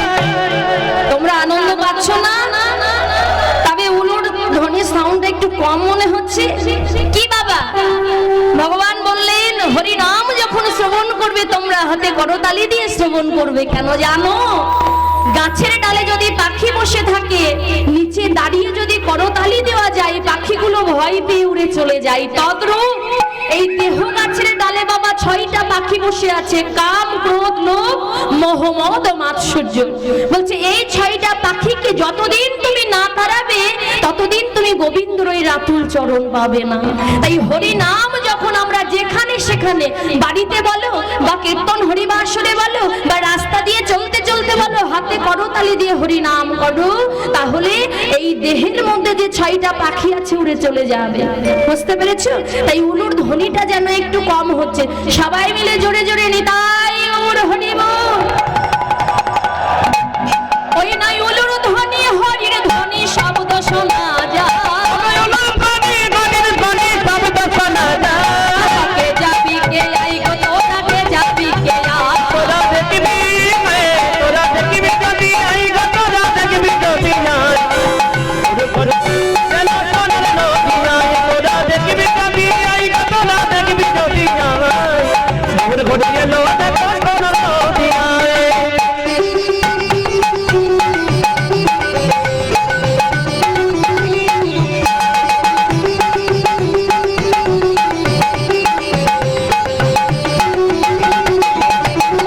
তোমরা আনন্দ পাচ্ছ না? তবে উলুর ধ্বনি সাউন্ড একটু কম মনে হচ্ছে। কি বাবা, ভগবান বললেন হরি নাম যখন শ্রবণ করবে তোমরা হাতে করতালি দিয়ে শ্রবণ করবে। কেন জানো, গাছের ডালে যদি পাখি বসে থাকে, নিচে দাঁড়িয়ে যদি করতালি দেওয়া যায়, পাখিগুলো ভয় পেয়ে উড়ে চলে যায়। তদ্রূপ এই দেহ গাছের ডালে বাবা 6টা পাখি বসে আছে, কাম ক্রোধ লোভ মোহ মদ মাৎসর্য। বলছে এই 6টা পাখিকে যতদিন তুমি না তাড়াবে, ততদিন তুমি গোবিন্দর ওই রাতুল চরণ পাবে না। তাই হরি নাম যখন আমরা যেখানে সেখানে, বাড়িতে বলো বা কীর্তন হরিবাসরে বলো বা রাস্তা দিয়ে চলতে চলতে বলো, হাতে করতালি দিয়ে হরি নাম করো, তাহলে এই দেহের মধ্যে যে 6টা পাখি আছে উড়ে চলে যাবে। বুঝতে পেরেছো? তাই উলুর ধ্বনিটা যেন একটু কম হচ্ছে, সবাই মিলে জোরে জোরে নিতাই গৌর হরি বল। ওই নাই উলুর ধ্বনি হরির ধ্বনি শব্দ শোনা যায়, যাবি কে আই গো তোরা কে যাবি কে আই, তোরা দেখবি তোরা দেখবি যদি আই গো তোরা দেখবি যদি নাই ওরে চলো সোনার নদিয়ায়, তোরা দেখবি যদি আই গো তোরা দেখবি যদি নাই ওরে ঘরে এলো দেখো সোনার নদিয়ায়।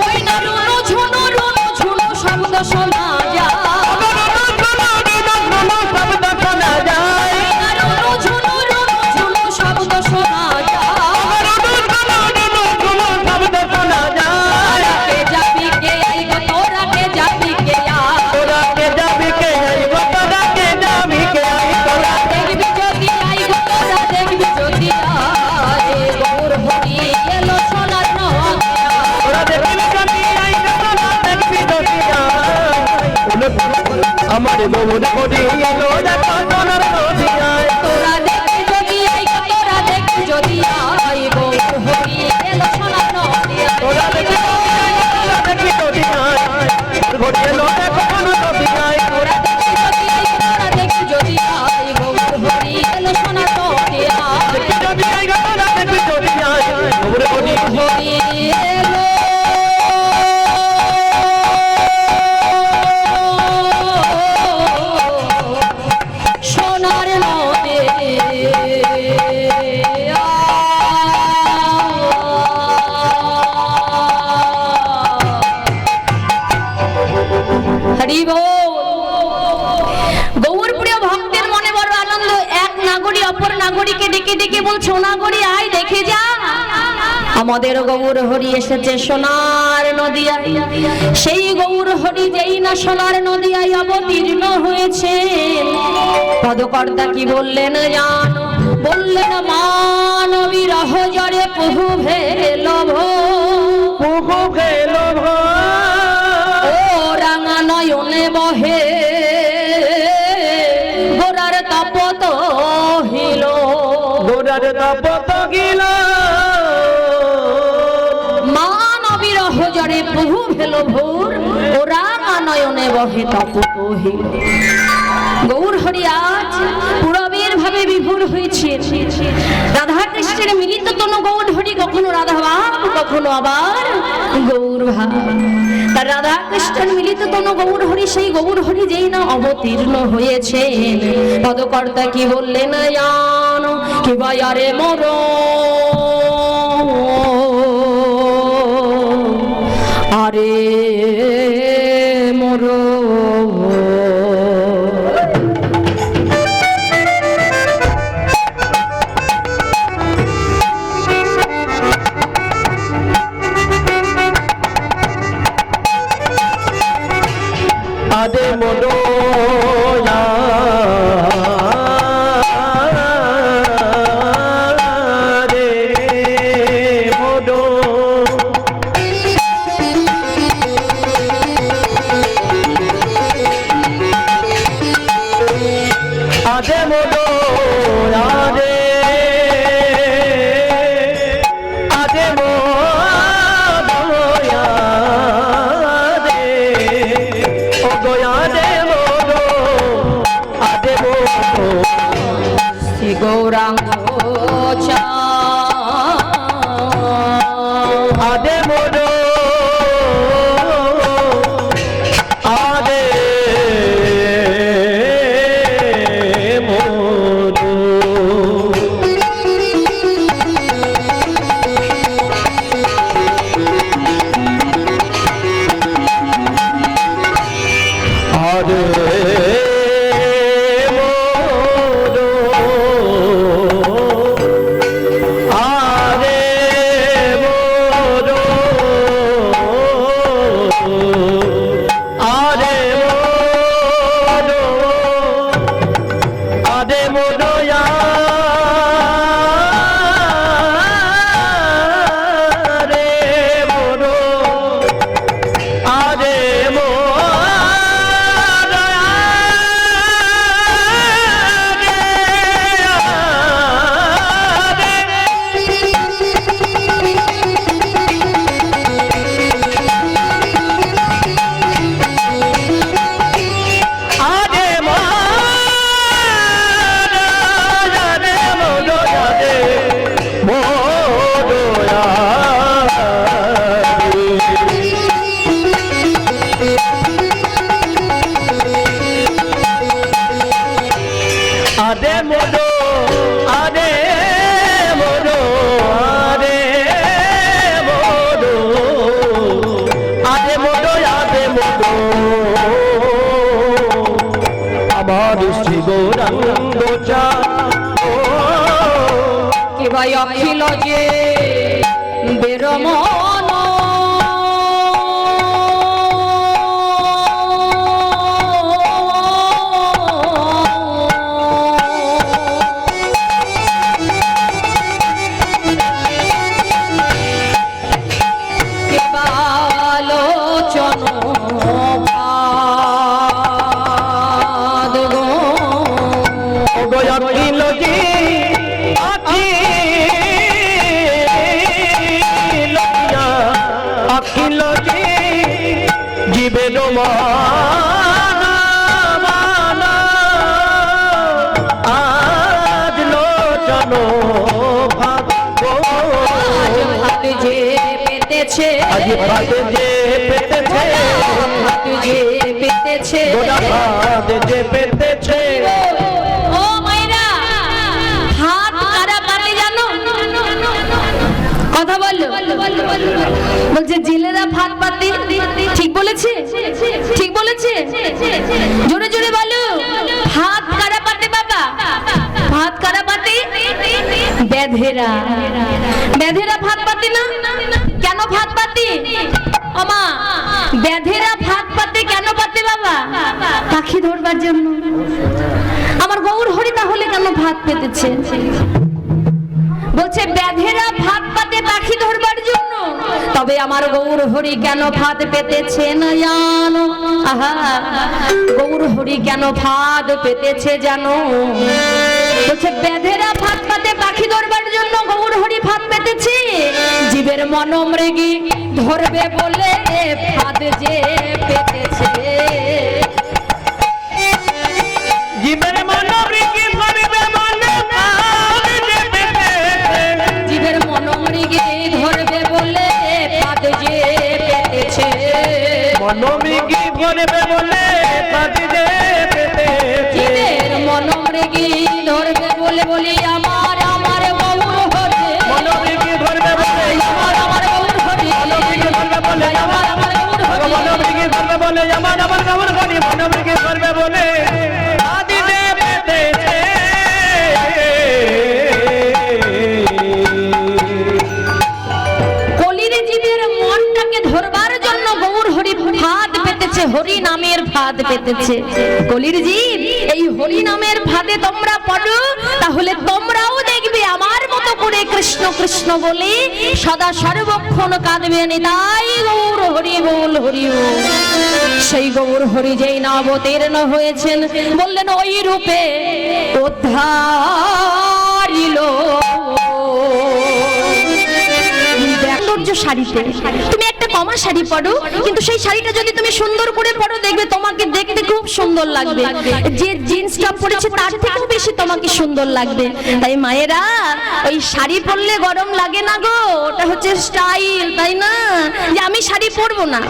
ওই না রুনু ঝুনু শব্দ শোনা যায়, শব্দ শোনা যায়, না রুনু ঝুনু শব্দ শোনা যায়, শব্দ শোনা যায়, কে যাবি কে আই গো তোরা কে যাবি কে আই, তোরা কে যাবি কে আই গো তোরা কে যাবি কে আই, তোরা দেখবি যদি আই গো তোরা দেখবি যদি আই, গৌর হরি এলো সোনার নদিয়া, তোরা দেখবি যদি আই গো তোরা দেখবি যদি নাই আমার গৌর হরি এলো দেখো সোনার নদিয়ায়। তোরা দেখবি যদি আই গো তোরা দেখবি যদি আই, গৌর হরি এলো সোনার নদিয়া, তোরা দেখবি তোরা দেখবি যদি নাই ঘরে এলো দেখো সোনার নদিয়ায়। তোরা দেখবি যদি আই গো তোরা দেখবি যদি আই, গৌর হরি এলো সোনার নদিয়া, দেখবি যদি আই গো তোরা দেখবি যদি নাই গৌর হরি হরি এলো সোনার নদিয়া। হরি বল। গৌরপ্রিয় ভক্তের মনে বড় আনন্দ, এক নাগরী অপর নাগরীকে ডেকে ডেকে বলছে, ও নাগরী আয় দেখে যা, আমাদের গৌর হরি এসেছে সোনার নদিয়ায়। সেই গৌর হরি যেই না সোনার নদিয়ায় অবতীর্ণ হয়েছে, পদকর্তা কি বললেন জানো? বললেন মানবী রহ জরে প্রভু ভেলভ, পুহু খেলো ও রাঙা নয়নে বহে গোরার তপত হিল, গোরার তপত গিল মানবী রহ জরে প্রভু ভেল ভোর, ও রাঙা নয়নে বহে তপত হিল। গৌর হরি আজ পুরবের ভাবে বিভোর হয়েছে, রাধা কৃষ্ণের মিলিত তনু গৌর হরি, কখনো রাধা ভাব কখনো আবার গৌর ভাব। তার রাধা কৃষ্ণের মিলিত তনু গৌর হরি, সেই গৌর হরি যেই না অবতীর্ণ হয়েছে, পদকর্তা কি বললেন জানো? কি বায়ারে মোর আরে মোর আদে মনোয়া রে মনো আদে মনোয়া রে আদে মনোয়া রে ও গোয়া দে মোরো আদে মোরো শ্রী গৌরাঙ্গ চা আদে মোরো আদে মোরো আদে মোরো গাই অখিল যে বেরমন আজ লোচন ভাত যে পেতেছে আজ ভাত যে পেতেছে ভাত যে পেতেছে ভাত যে পেতেছে ও মাইরা হাত কারা পাতে জানো কথা বললো বলছে জেলেরা ভাত পাতে ঠিক বলেছে ঠিক বলেছে জোরে জোরে বলো ভাত কারা পাতে বাবা ভাত কারা পাতে বেধেরা বেধেরা ভাত পাতে না কেন ভাত পাতে ওমা বেধেরা ভাত পাতে কেন পাতে বাবা পাখি ধরবার জন্য আমার গৌর হরি তাহলে কেন ভাত পেতেছে বলছে বেধেরা ভাত পাতে পাখি ধরবার জন্য তবে আমার গৌর হরি কেন ভাত পেতেছে না জানো আহা গৌর হরি কেন ভাত পেতেছে জানো বলছে বেধেরা ভাত পাতে পাখি ধরবার জন্য গৌর হরি ভাত পেতেছে জীবের মন মৃগী ধরবে বলে ভাত যে পেতেছে জীবের মন মৃগী ধরবে বলে ভাত যে পেতেছে জীবের মন মৃগী ধরবে বলে ভাত যে পেতেছে মন মৃগী ধরবে বলে ভাত যে পেতেছে জীবের মন মৃগী ধরবে বলে বলি আমার আমার গৌর হরি মন মৃগী ধরবে বলে আমার আমার গৌর হরি মন মৃগী ধরবে বলে আমার আমার গৌর হরি মন মৃগী ধরবে বলে আমার আমার গৌর হরি মন মৃগী ধরবে বলে ভাত যে পেতেছে কলির জীবের মনটাকে ধরবার জন্য গৌর হরি ভাত পেতেছে হরি নামের ভাত পেতেছে কলির জীব এই হরি নামের ভাতে তোমরা পড়ো তাহলে তোমরাও দেখবে আমার মতো করে কৃষ্ণ কৃষ্ণ বলে সদা সর্বক্ষণ কাঁদবে নিতাই গৌর হরি বল হরি বল। সেই গৌর হরি যেই না অবতীর্ণ হয়েছেন বললেন ওই রূপে উদ্ধারিল সৌন্দর্য শাড়িতে তুমি একটা কমা শাড়ি পরো কিন্তু সেই শাড়িটা যদি তুমি সুন্দর করে পরো দেখবে তোমাকে দেখতে খুব সুন্দর লাগবে যে জিন্সটা পরেছে তার থেকেও বেশি তোমাকে সুন্দর লাগবে তাই মায়েরা ওই শাড়ি পরলে গরম লাগে না গো ওটা হচ্ছে স্টাইল তাই না যে আমি শাড়ি পরবো না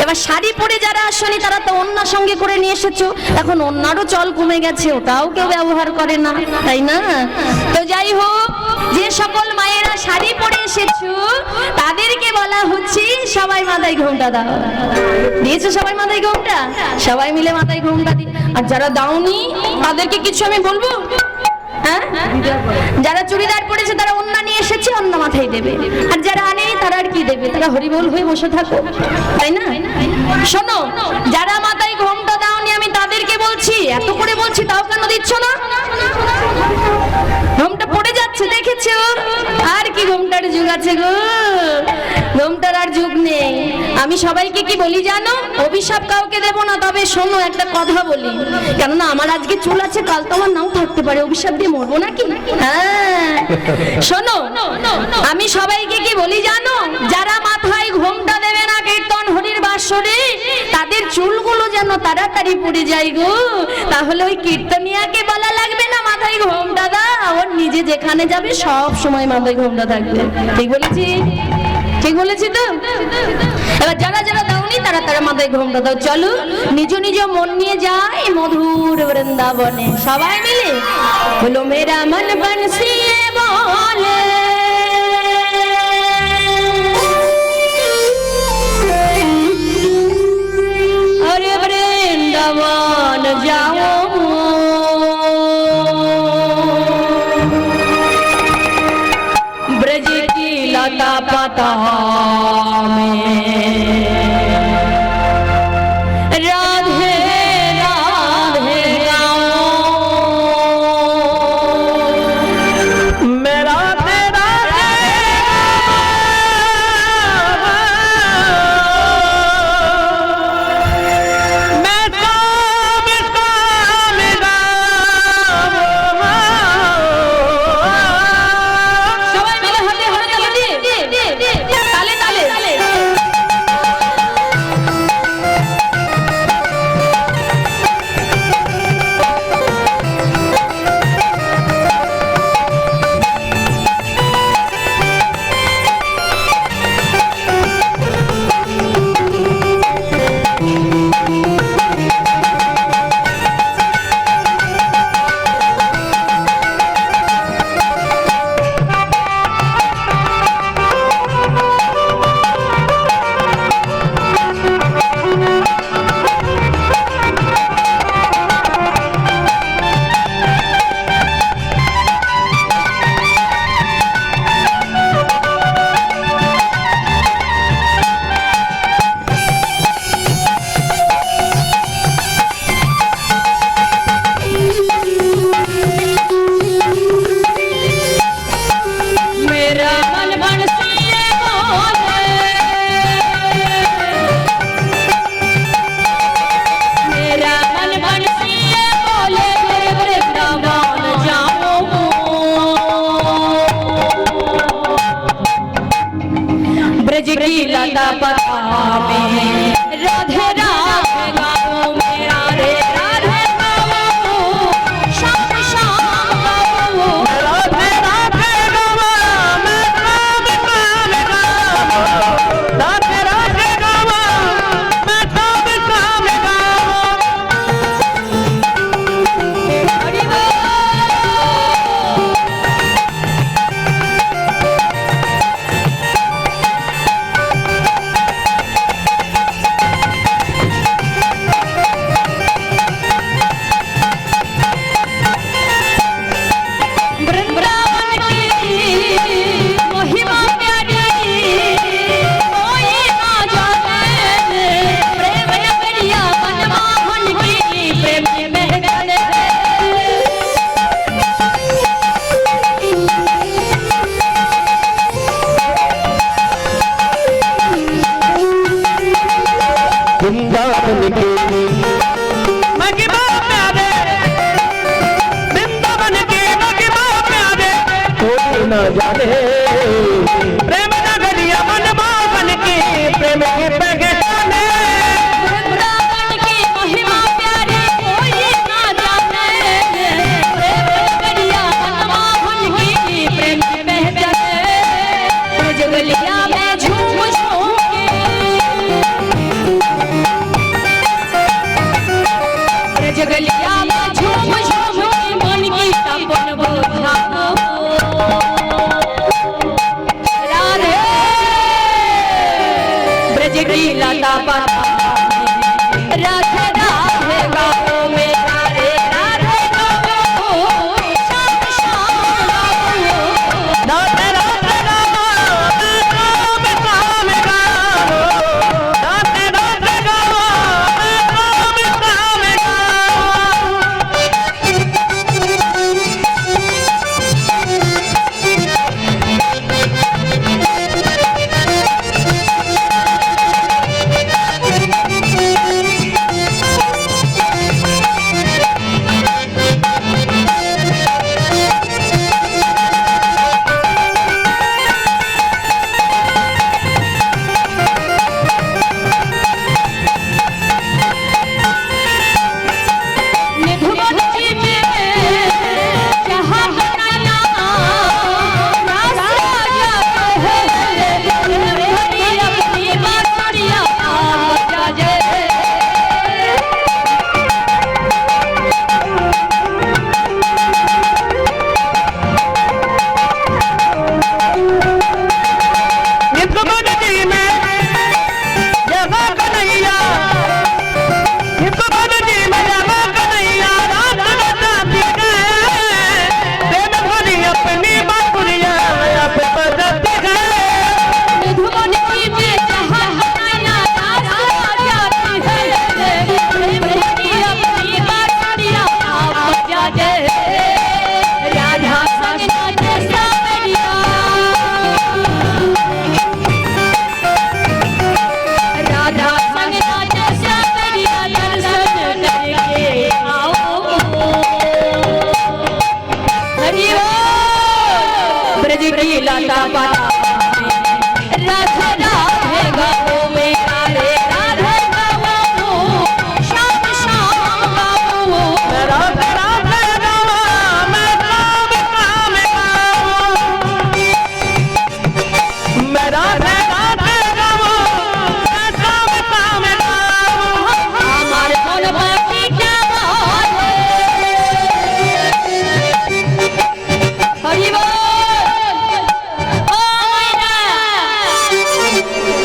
এবার শাড়ি পরে যারা আসেনি তারা তো ওন্না সঙ্গে করে নিয়ে এসেছো এখন ওন্নারও চল কমে গেছে ওটাও কেউ ব্যবহার করে না তাই না তো যাই হোক যে সকল মায়েরা শাড়ি পরে এসেছো তাদেরকে বলা হচ্ছে সবাই মাথায় ঘোমটা দাও দিয়েছো সবাই মাথায় ঘোমটা সবাই মিলে মাথায় ঘোমটা দি আর যারা দাওনি তাদেরকে কিছু আমি বলবো হ্যাঁ যারা চুড়িদার পরেছে তারা ওন্না নিয়ে এসেছে ওন্না মাথায় দেবে আর যারা আনেনি তারা আর কি দেবে তারা হরিবোল হয়ে বসে থাকো তাই না শোনো যারা মাথায় ঘোমটা দাওনি আমি তাদেরকে বলছি এত করে বলছি তাও কেন দিচ্ছ না ঘোমটা পড়ে যাচ্ছে দেখেছো আর কি ঘোমটার যুগ আছে গো ঘোমটার আর যুগ নেই আমি সবাইকে কি বলি জানো অভিশাপ কাউকে দেব না তবে শোনো একটা কথা বলি কেননা আমার আজকে চুল আছে কাল তো আমার নাও থাকতে পারে অভিশাপ দিয়ে মরবো নাকি হ্যাঁ শোনো আমি সবাইকে কি বলি জানো যারা মাথায় ঘোমটা দেবে না কীর্তন হরির বাসরে তাদের চুলগুলো যেন তাড়াতাড়ি পড়ে যায় গো তাহলে ওই কীর্তনিয়াকে বলা লাগবে না মাথায় ঘোমটা দাও ওর নিজে যেখানে যাবে সব সময় মাথায় ঘোমটা থাকবে ঠিক বলেছি ঠিক বলেছি তো এবার যারা যারা দাওনি তারা তারা মাথায় ঘোমটা দাও চলো নিজ নিজ মন নিয়ে যাই মধুর বৃন্দাবনে সবাই মিলে বলো মেরা মন বনসিয়ে বলে अरे वृंदावन जाओ लता पता में राधे राधे मेरा तेरा मैं काम সবাই মিলে হাতে হাতে তালে তালে তালে मेरा मन बंसिए बोले मेरा मन बंसिए बोले मेरे वृंदावन जाऊं ब्रज की लता पता में राधे राधे गाऊं मेरा रे राधे गाऊं शाम शाम गाऊं राधे राधे गावा मैं काम गावा राधे राधे गावा मैं काम गावा हरि बोल वृंदावन की महिमा प्यारी कोई ना जाने प्रेम नगरिया मनमोहन की प्रेम महल वृंदावन के महिमा प्यारे वृंदावन के महिमा प्यारे कोई न जाने प्रेम नगरिया मनमोहन की प्रेम के पहचाने वृंदावन की महिमा प्यारी कोई ना जाने प्रेम नगरिया मनमोहन की प्रेम पहचाने जगलिया में झूम झूम के जगलिया में झूम झूम के मन की तपन बुझाओ राधे ब्रज की लता पता राधे राधे गाओ मेरा रे राधे गाओ शाम शाम गाओ राधे राधे गावा मैं काम गावा राधे राधे गावा मैं काम गावा ब्रज की लता पाता राधे राधे गाओ मेरा रे राधे गाओ शाम शाम गाओ मैं राधे राधे गावा मैं काम काम गावा मैं राधे राधे गावा मैं काम काम गावा हमार मन बाकी क्या बोले हरि बोल ও মাইনা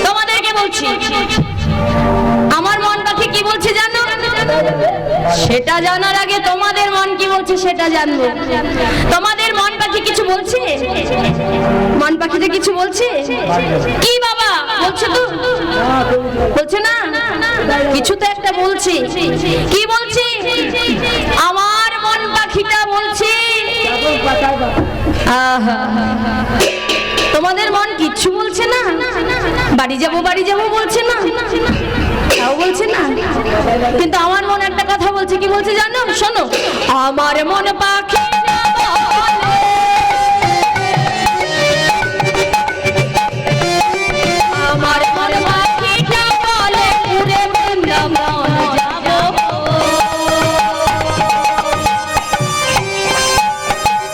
তোমাদেরকে বলছি আমার মন পাখি কি বলছে জানো সেটা জানার আগে তোমাদের মন কি বলছে সেটা জানবো তোমাদের মন পাখি কিছু বলছে মন পাখিতে কিছু বলছে কি বাবা বলছে তো বলছে না কিছু তো একটা বলছে কি বলছে আমার মন পাখিটা বলছে আহা তোমাদের মন কিচ্ছু বলছে না বাড়ি যাব বলছে না তাও বলছে না কিন্তু আমার মন একটা কথা বলছে কি বলছে জানো শোনো আমার মন পাখি আমার মন পাখিটা বলে উড়ে বৃন্দাবন যাব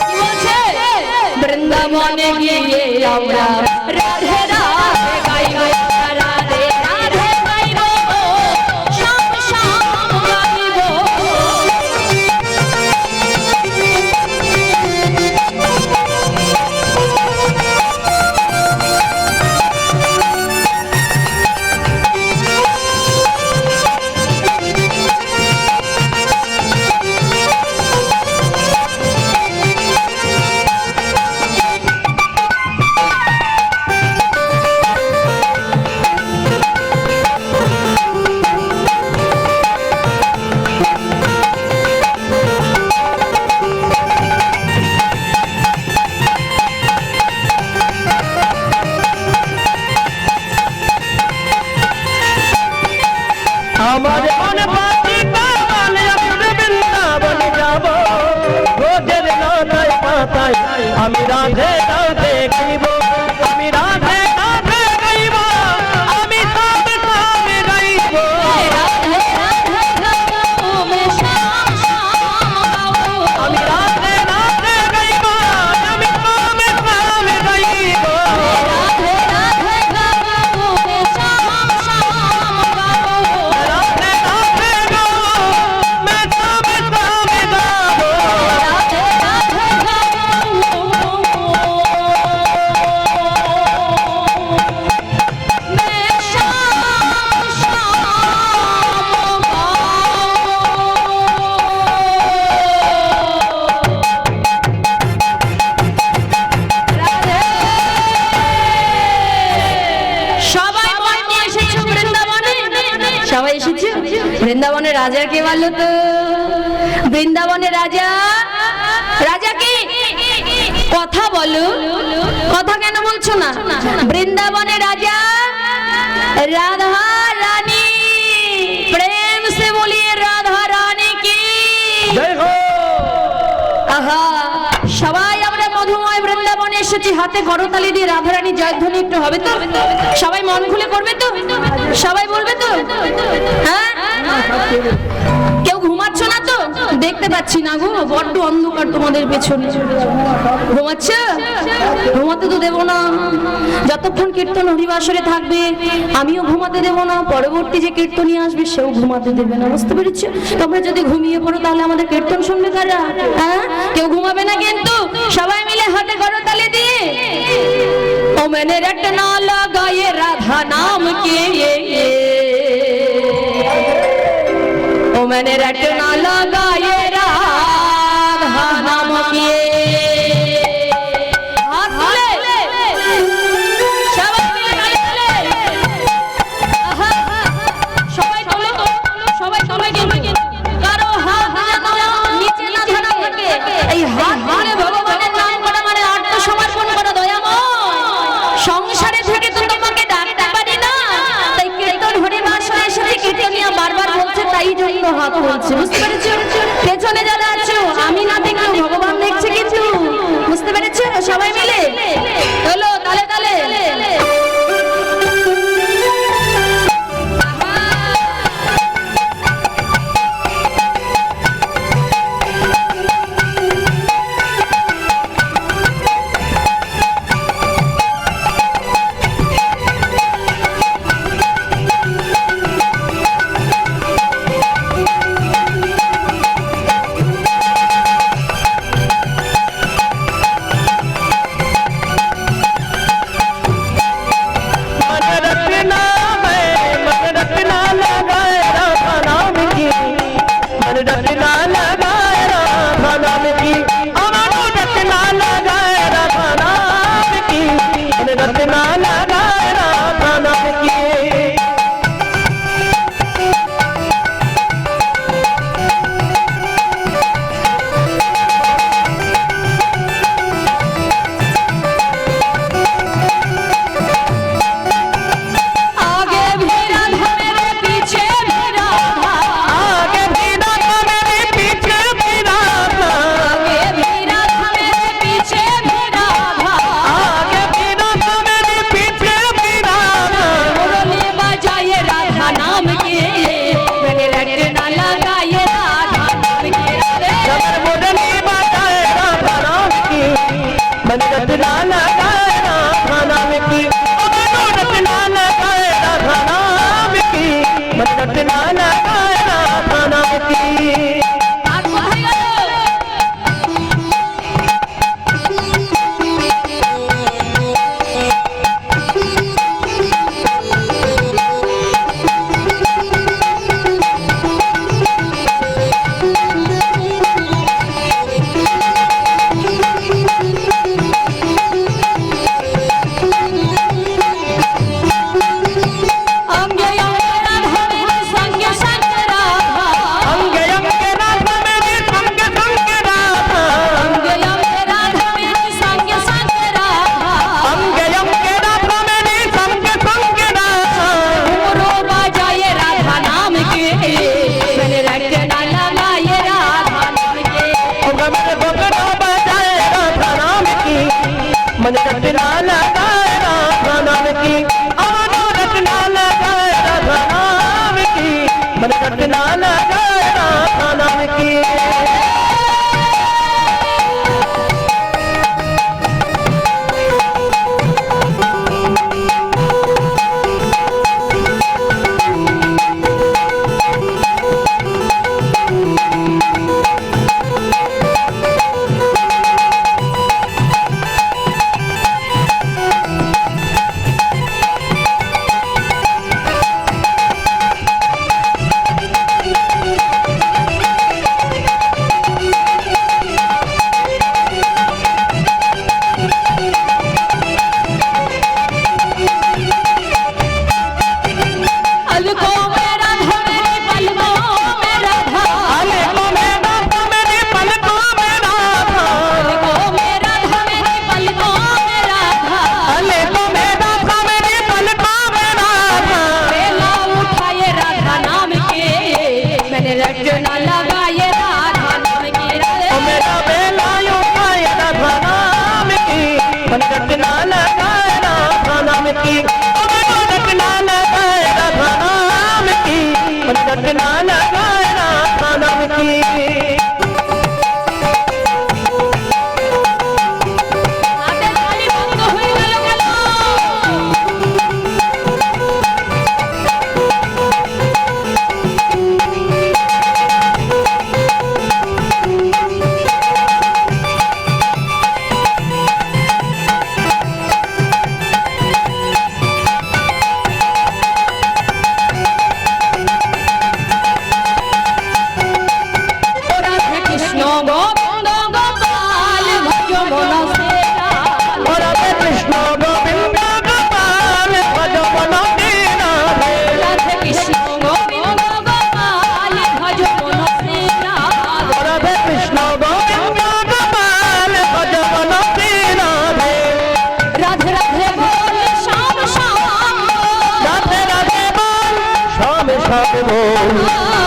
কি বলছে বৃন্দাবনে গিয়ে আমরা রাধে রাধে গাইবো রাধে রাধে গাইবো শাম শাম গাইবো আমার মন পাখি বলে আমি বৃন্দাবন যাব রোজের লতায় পাতায় আমি রাধে রাধে গাইব আমি রাধে রাধে গাইব আমি সব সব গাইব রাধে রাধে গাও মে শাম শাম গাও আমি রাধে রাধে গাইব আমি সব সব গাইব রাধে রাধে গাও মে শাম শাম গাও রাধে রাধে গাও मैं सब सब गाबो রাধে রাধে গাও মে শাম শাম সবাই মন নিয়ে এসেছো বৃন্দাবনে সবাই এসেছো বৃন্দাবনের রাজা কে বলো তো বৃন্দাবনের রাজা রাজা কি কথা বলো কথা কেন বলছো না বৃন্দাবনের রাজা রাধা রানী প্রেম से बोलिए राधा रानी की जय हो আহা সবাই আমরা মধুময় বৃন্দাবনে এসেছি হাতে করতালি দিয়ে রাধারানী জয়ধ্বনি একটু হবে তো সবাই মন খুলে করবে তো সবাই বলবে তো হ্যাঁ কেউ ঘুমাচ্ছ না তো দেখতে পাচ্ছি না গো বড্ড অন্ধকার তোমাদের পেছনে ঘুমাচ্ছ ঘুমাতে তো দেবো না যতক্ষণ কীর্তন হরিবাসরে থাকবে আমিও ঘুমাতে দেবো না পরবর্তী যে কীর্তনী আসবে সেও ঘুমাতে দেবে না বুঝতে পেরেছো তোমরা যদি ঘুমিয়ে পড়ো তাহলে আমাদের কীর্তন শুনবে কারা হ্যাঁ কেউ ঘুমাবে না কিন্তু সবাই মিলে হাতে করতালি দিয়ে ও मैंने रटना लगाए राधा नाम के ओ मैंने रटना लगाए राधा नाम के हाथ तुले সবাই মিলে গায়ে তুলে আহা সবাই তোলো সবাই কারো হাত যেন নিচে না ধরা থাকে এই হাত ধরে ভগবানের নাম করা মানে আত্মসমর্পণ করা দয়াময় সংসারে থেকে তো তোমাকে ডাকতে পারি না তাই কীর্তন হরিবাসরে এসে কীর্তনিয়া বারবার বলছে তাই জন্য হাত বলছে বুঝতে পেরেছো পেছনে যারা আছো আমি না দেখলেও ভগবান দেখছে কিন্তু বুঝতে পেরেছো সবাই মিলে চলো তালে তালে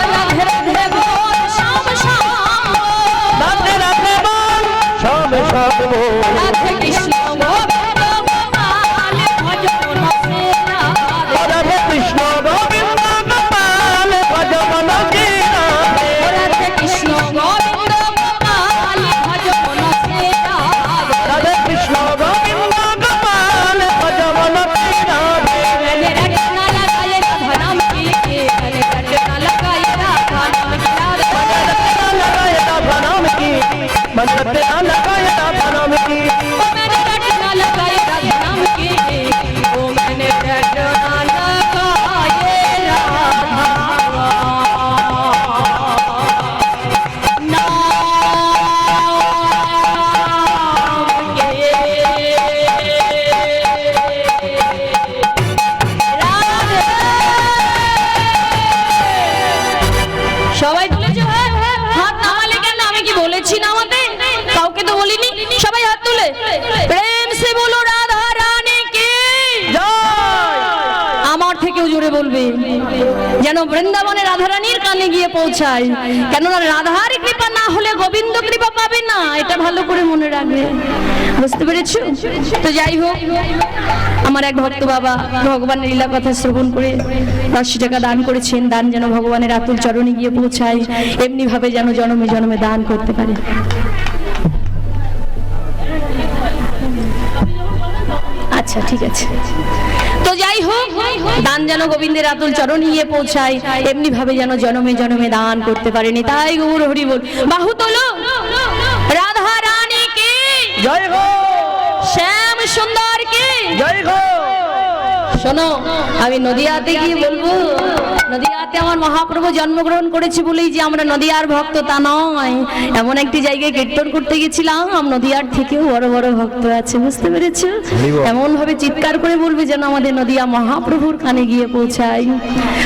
রাধে রাধে বল, শাম শাম বল, রাধে কৃষ্ণ বলবে যেন বৃন্দাবনে রাধারানীর কানে গিয়ে পৌঁছায়, কেননা রাধার কৃপা না হলে গোবিন্দ কৃপা পাবে না, এটা ভালো করে মনে রাখবে। বুঝতে পেরেছো? তো যাই হোক, আমার এক ভক্ত বাবা ভগবানের লীলা কথা শ্রবণ করে 80 টাকা দান করেছেন। দান যেন ভগবানের আতুল চরণে গিয়ে পৌঁছায়, এমনি ভাবে যেন জন্মে জন্মে দান করতে পারে। আচ্ছা ঠিক আছে। তো যাই হোক, দান যেন গোবিন্দের আতুল চরণে গিয়ে পৌঁছায়, এমনি ভাবে যেন জন্মে জন্মে দান করতে পারেনি। তাই গৌর হরি বল, বাহু তোলো রাধা রানী কে জয় হো, শ্যাম সুন্দর কে জয় হো। শোনো, আমি নদিয়াতে গিয়ে বলবো, নদিয়াতে আমার মহাপ্রভু জন্মগ্রহণ করেছে বলেই যে আমরা নদিয়ার ভক্ত তা নয়। এমন একটি জায়গায় কীর্তন করতে গেছিলাম, নদিয়ার থেকেও বড় বড় ভক্ত আছে। বুঝতে পেরেছো? এমন ভাবে চিৎকার করে বলবে যেন আমাদের নদিয়া মহাপ্রভুর কানে গিয়ে পৌঁছায়।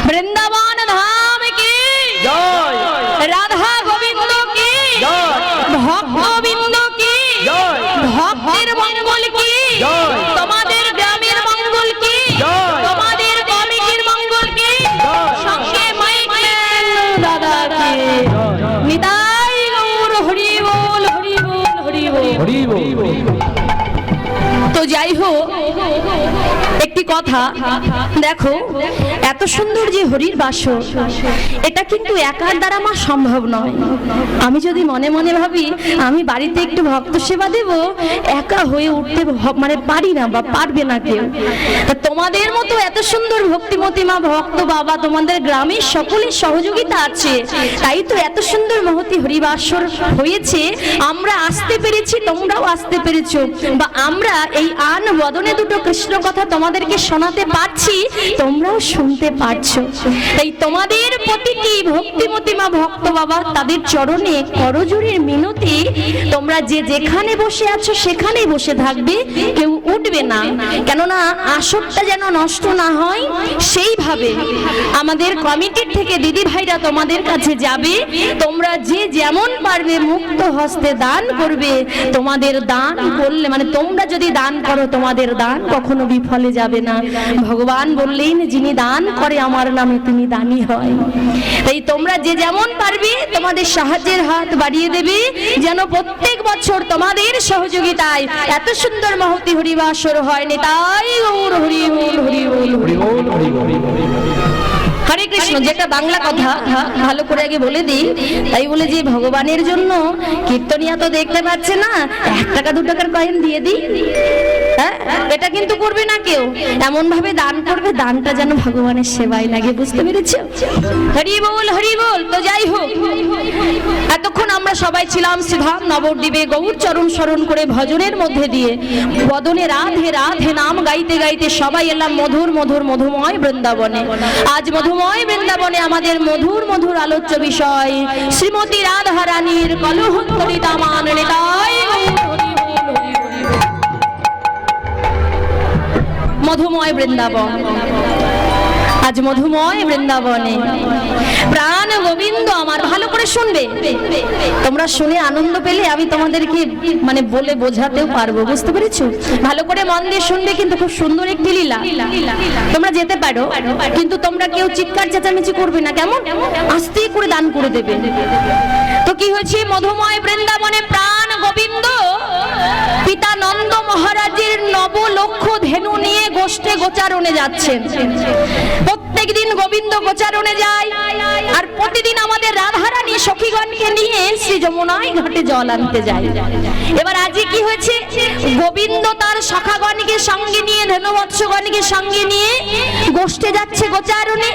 বৃন্দাবন ধাম কি জয়, রাধা গোবিন্দ কি জয়, ভক্তবৃন্দ কি জয়, ভক্তের মঙ্গল কি জয়, তোমাদের গ্রামের মঙ্গল কি জয়, তোমাদের কমিটির মঙ্গল কি জয়, সঙ্গে মাইকম্যান দাদা কি নিতাই গৌর হরি বল হরি বল হরি বল। হরি বল। তো যাই হোক, একটি কথা দেখো, এত সুন্দর যে হরির বাসর, এটা কিন্তু একার দ্বারা মা সম্ভব নয়। আমি যদি মনে মনে ভাবি আমি বাড়িতে একটু ভক্ত সেবা দেব, একা হয়ে উঠতে মানে পারি না বা পারবে না কেউ। তা তোমাদের মতো এত সুন্দর ভক্তিমতী মা ভক্ত বাবা, তোমাদের গ্রামের সকলের সহযোগিতা আছে, তাই তো এত সুন্দর মহতি হরিবাসর হয়েছে। আমরা আসতে পেরেছি, তোমরাও আসতে পেরেছো, বা আমরা এই আন বদনে দুটো কৃষ্ণ কথা তোমাদেরকে শোনাতে পারছি, তোমরাও শুনতে পারছো। তাই তোমাদের প্রতিটি ভক্তিমতী মা ভক্ত বাবা তাদের চরণে করজোড়ের মিনতি, তোমরা যে যেখানে বসে আছো সেখানেই বসে থাকবে, কেউ উঠবে না, কেননা আসরটা যেন নষ্ট না হয় সেইভাবে আমাদের কমিটির থেকে দিদি ভাইরা তোমাদের কাছে যাবে। তোমরা যে যেমন পারবে মুক্ত হস্তে দান করবে। তোমাদের দান করলে মানে তোমরা যদি দান করো, তোমাদের দান কখনো বিফলে যাবে না। ভগবান বললেন, যিনি দান করে আমার নামে তিনি দানী হয়। তাই তোমরা যে যেমন পারবে তোমাদের সাহায্যের হাত বাড়িয়ে দেবে, যেন প্রত্যেক বছর তোমাদের সহযোগিতায় এত সুন্দর মহতি হরিবাসর হয়। তাই গৌর হরি বল হরি বল হরি বল হরি বল। হরে কৃষ্ণ, যেটা বাংলা কথা ভালো করে আগে বলে দিই। তাই বলে যে ভগবানের জন্য কীর্তনিয়া তো দেখতে পাচ্ছে না, 1 টাকা 2 টাকার কয়েন দিয়ে দিই, হ্যাঁ, এটা কিন্তু করবে না কেউ। এমন ভাবে দান করবে, দানটা যেন ভগবানের সেবায় লাগে। বুঝতে পেরেছো? হরি বল হরি বল। তো যাই হোক, এতক্ষণ আমরা সবাই ছিলাম শ্রীধাম নবদ্বীপে গৌর চরণ স্মরণ করে ভজনের মধ্যে দিয়ে বদনে রাধে রাধে নাম গাইতে গাইতে সবাই এলাম মধুর মধুর মধুময় বৃন্দাবনে। আজ মধুময় বৃন্দাবনে আমাদের মধুর মধুর আলোচ্য বিষয় শ্রীমতী রাধা রানীর কলহন্তরী দামান। তাই মধুময় বৃন্দাবন, আজ মধুময় বৃন্দাবনে প্রাণ গোবিন্দ আমার। ভালো করে শুনবে, তোমরা শুনে আনন্দ পেলে আমি তোমাদেরকে মানে বলে বোঝাতেও পারবো। বুঝতে পেরেছো? ভালো করে মন দিয়ে শুনবে, কিন্তু খুব সুন্দর একটি লীলা। তোমরা যেতে পারো, কিন্তু তোমরা কেউ চিৎকার চেঁচামেচি করবে না, কেমন? আস্তে করে দান করে দেবে। তো কি হয়েছে? মধুময় বৃন্দাবনে প্রাণ গোবিন্দ পিতা নন্দ মহারাজের 9 লক্ষ ধেনু নিয়ে গোষ্ঠে গোচারণে যাচ্ছেন। প্রত্যেক দিন গোবিন্দ গোচারণে যায়, আর প্রতিদিন আমাদের রাধারানী সখীগণকে নিয়ে শ্রী যমুনায় ঘাটে জল আনতে যায়। এবার আজকে কি হয়েছে? গোবিন্দ তার সখাগণকে সঙ্গে নিয়ে, ধেনুবৎসগণকে সঙ্গে নিয়ে গোষ্ঠে যাচ্ছে গোচারণে,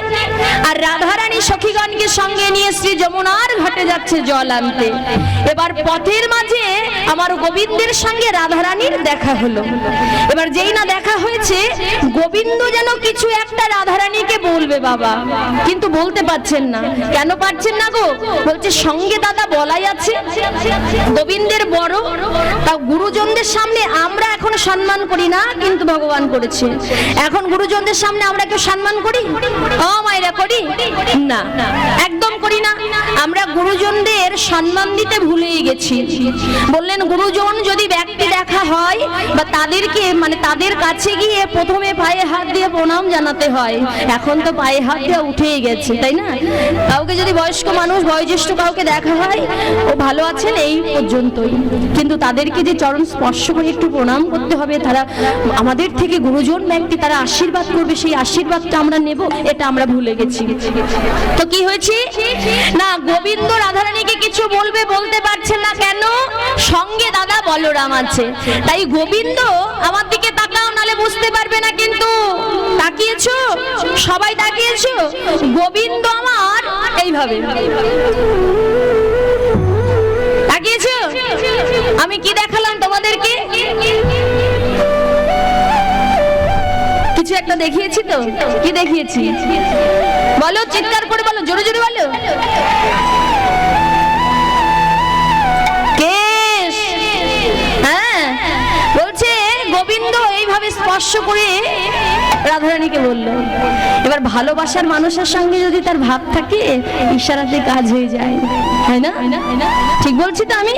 আর রাধারানী সখীগণকে সঙ্গে নিয়ে শ্রী যমুনার ঘাটে যাচ্ছে জল আনতে। এবার পথের মাঝে আমার গোবিন্দের সঙ্গে রাধারানীর দেখা হলো। এবার যেই না দেখা হয়েছে, গোবিন্দ যেন কিছু একটা রাধারানীকে বলবে বাবা, কিন্তু বলতে পারছেন না। কেন পারছেন না গো? বলছে সঙ্গে দাদা বলাই আছে। গোবিন্দের বড় তা গুরুজনদের সামনে আমরা এখন সম্মান করি না, কিন্তু ভগবান করেছে। এখন গুরুজনদের সামনে আমরা কেউ সম্মান করি? ও মায়েরা, করি না, একদম করি না। আমরা গুরুজনদের সম্মান দিতে ভুলেই গেছি। বললেন গুরুজন যদি ব্যক্তি দেখা হয় বা তাদেরকে মানে তাদের কাছে গিয়ে প্রথমে পায়ে হাত দিয়ে প্রণাম জানাতে হয়। এখন তো পায়ে হাত দিয়ে উঠেই গেছে, তাই না? কাউকে যদি বয়স্ক মানুষ বয়োজ্যেষ্ঠ কাউকে দেখা হয়, ও ভালো আছেন এই পর্যন্তই, কিন্তু তাদেরকে যে চরণ স্পর্শ করে একটু প্রণাম করতে হবে, তারা আমাদের থেকে গুরুজন ব্যক্তি, তারা আশীর্বাদ করবে, সেই আশীর্বাদটা আমরা নেব, এটা আমরা ভুলে গেছি। তো কি হয়েছে না, গোবিন্দ রাধারানীকে কিছু বলবে, বলতে পারছেন না। কেন? সঙ্গে দাদা বলরাম আছে। তাই গোবিন্দ আমার দিকে তাকাও, নালে বুঝতে পারবে না। কিন্তু তাকিয়েছো? সবাই তাকিয়েছো? গোবিন্দ আমার এইভাবে তাকিয়েছো। আমি কি দেখালাম তোমাদেরকে? কিছু একটা দেখিয়েছি তো? কি দেখিয়েছি বলো, চিৎকার করে বলো, জোরে জোরে বলো। কেশ, হ্যাঁ, বলছে গোবিন্দ এইভাবে স্পর্শ করে রাধারানীকে বলল। এবার ভালোবাসার মানুষের সঙ্গে যদি তার ভাব থাকে, ইশারাতে কাজ হয়ে যায়, তাই না? ঠিক বলছি তো আমি?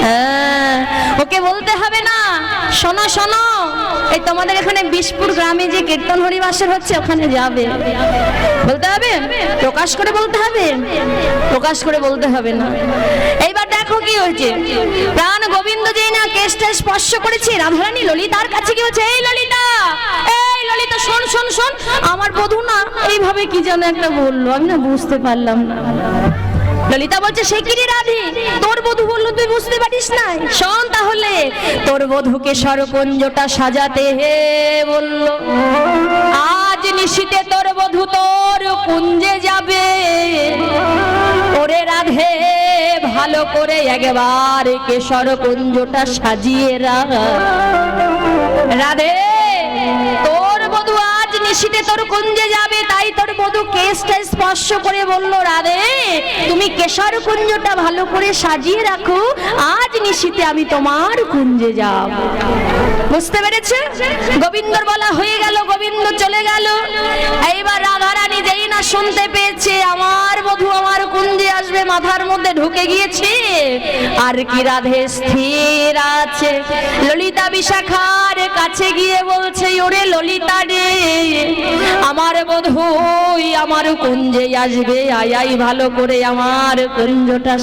হ্যাঁ, ওকে বলতে হবে না, শোনো শোনো, এই তোমাদের এখানে বিশপুর গ্রামে যে কীর্তন হরিবাসর হচ্ছে, ওখানে যাবে, বলতে হবে? প্রকাশ করে বলতে হবে? প্রকাশ করে বলতে হবে না। এইবার দেখো কি হয়েছে। প্রাণ গোবিন্দ যেই না কেশটা স্পর্শ করেছে, রাধারানী ললিতার কাছে কি হচ্ছে, এই ললিতা, এই ললিতা, শোন শোন শোন, আমার বধূ না এইভাবে কি যেন একটা বললো, আমি না বুঝতে পারলাম না। ললিতা বলছে, সে কি রে রাধে, তোর বধূ বললো, তুই বুঝতে পারিস না? শোন তাহলে, তোর বধূকে সরকুঞ্জটা সাজাতে হে বললো, আজ নিশীতে তোর বধূ তোর কুঞ্জে যাবে। ওরে রাধে, ভালো করে একবার কেশর কুঞ্জটা সাজিয়ে রাখ। রাধে, তোর বধূ আজ নিশীতে তোর কুঞ্জে যাবে, তাই তোর বধূ কেশটা স্পর্শ করে বলল, রাধে তুমি কেশর কুঞ্জটা ভালো করে সাজিয়ে রাখো, আজ নিশীতে আমি তোমার কুঞ্জে যাব। বুঝতে পেরেছে? গোবিন্দর বলা হয়ে গেল, গোবিন্দ চলে গেল। এইবার রাধারানী যেই না শুনতে পেয়েছে আমার বধূ আমার কুঞ্জে আসবে, মাথার মধ্যে ঢুকে গিয়েছে। আর কি রাধে স্থির আছে। ললিতা বিশাখার কাছে গিয়ে বলছে, ওরে ললিতা রে, আমার বধূ আমার কুঞ্জে আসবে, আয় আয় ভালো করে আমার কুঞ্জটা